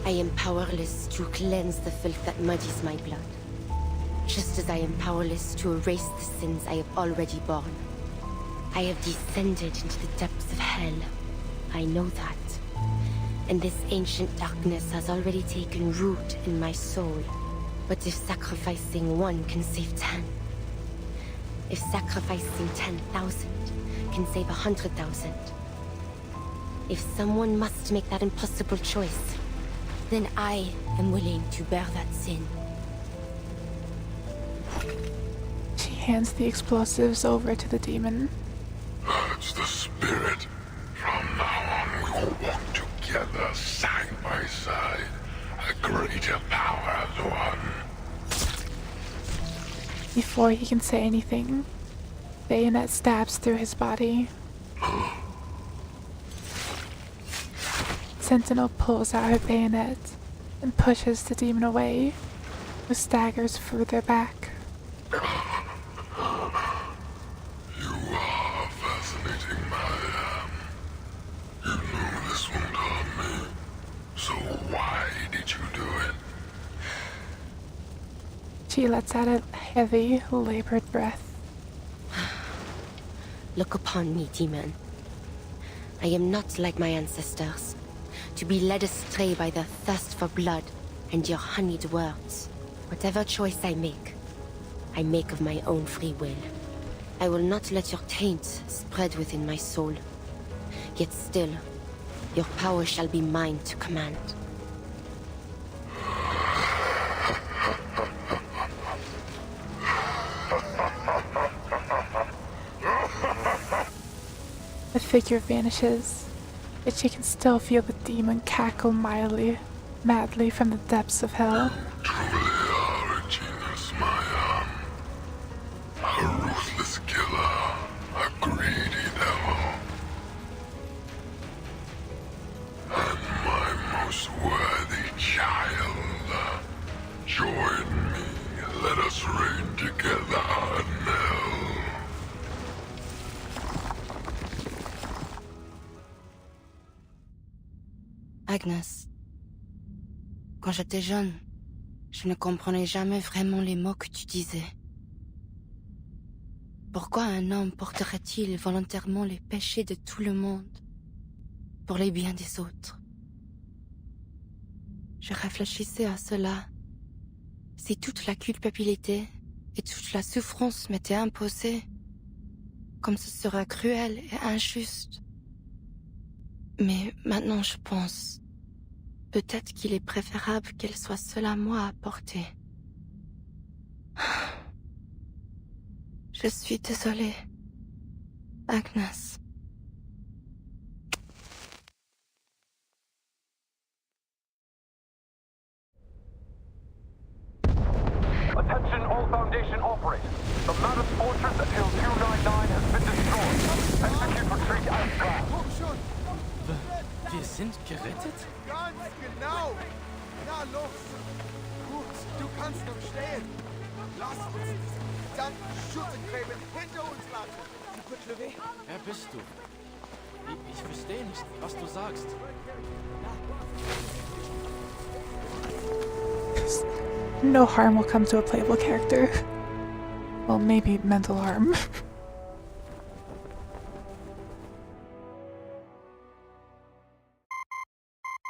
I am powerless to cleanse the filth that muddies my blood, just as I am powerless to erase the sins I have already borne. I have descended into the depths of hell. I know that. And this ancient darkness has already taken root in my soul. But if sacrificing one can save 10, if sacrificing 10,000 can save 100,000, if someone must make that impossible choice, then I am willing to bear that sin. She hands the explosives over to the demon. That's the spirit. From now on, we will walk together, side by side. A greater power as one. Before he can say anything, bayonet stabs through his body. Sentinel pulls out her bayonet and pushes the demon away, who staggers further back. You are fascinating, Mariam. You knew this won't harm me. So why did you do it? She lets out a heavy, labored breath. Look upon me, demon. I am not like my ancestors, to be led astray by their thirst for blood and your honeyed words. Whatever choice I make of my own free will. I will not let your taint spread within my soul. Yet still, your power shall be mine to command. The figure vanishes, but she can still feel the demon cackle madly from the depths of hell. Truly are a genius, Maya. A ruthless killer, a greedy devil. And my most worthy child. Join me, let us reign together in hell. Agnes, quand j'étais jeune, je ne comprenais jamais vraiment les mots que tu disais. Pourquoi un homme porterait-il volontairement les péchés de tout le monde pour les biens des autres? Je réfléchissais à cela. Si toute la culpabilité et toute la souffrance m'étaient imposées, comme ce serait cruel et injuste. Mais maintenant je pense, peut-être qu'il est préférable qu'elle soit seule à moi à porter. Je suis désolée, Agnes. Attention all Foundation operators. The Mammoth Fortress at Hill 299 has been destroyed. Execute retreat as planned. Wir sind gerettet? Ganz genau. Na los. Gut, du kannst noch stehen. Lass uns diese verdammten Schutzgräben hinter uns lassen. Wer bist du? Ich verstehe nicht, was du sagst. No harm will come to a playable character. Well, maybe mental harm.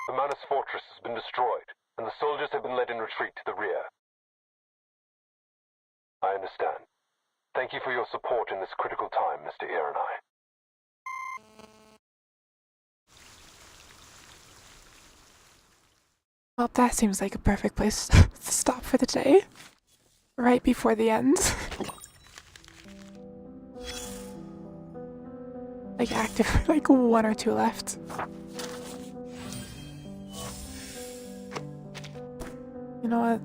The Manus Fortress has been destroyed, and the soldiers have been led in retreat to the rear. I understand. Thank you for your support in this critical time, Mr. Irenai. Well, that seems like a perfect place to stop for the day. Right before the end. Like like 1 or 2 left. You know what?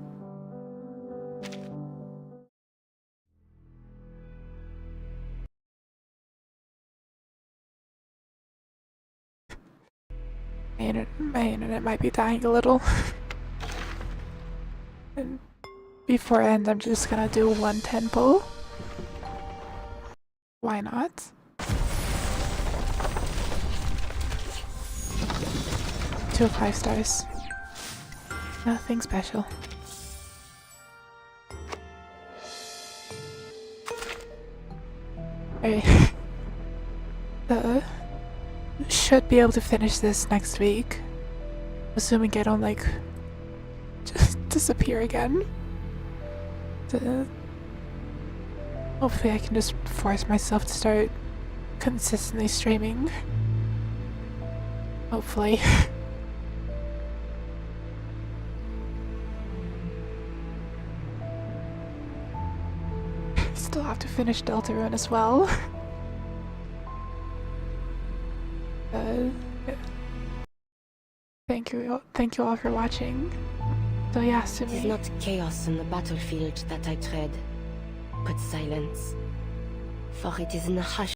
My internet might be dying a little. And before I end, I'm just gonna do 1 tempo. Why not? Two 5 stars. Nothing special. Alright. Should be able to finish this next week. Assuming I don't, like, just disappear again. Hopefully I can just force myself to start consistently streaming. Hopefully. Still have to finish Deltarune as well. Yeah. Thank you all for watching. So yeah, It is not chaos on the battlefield that I tread, but silence. For it is in the hush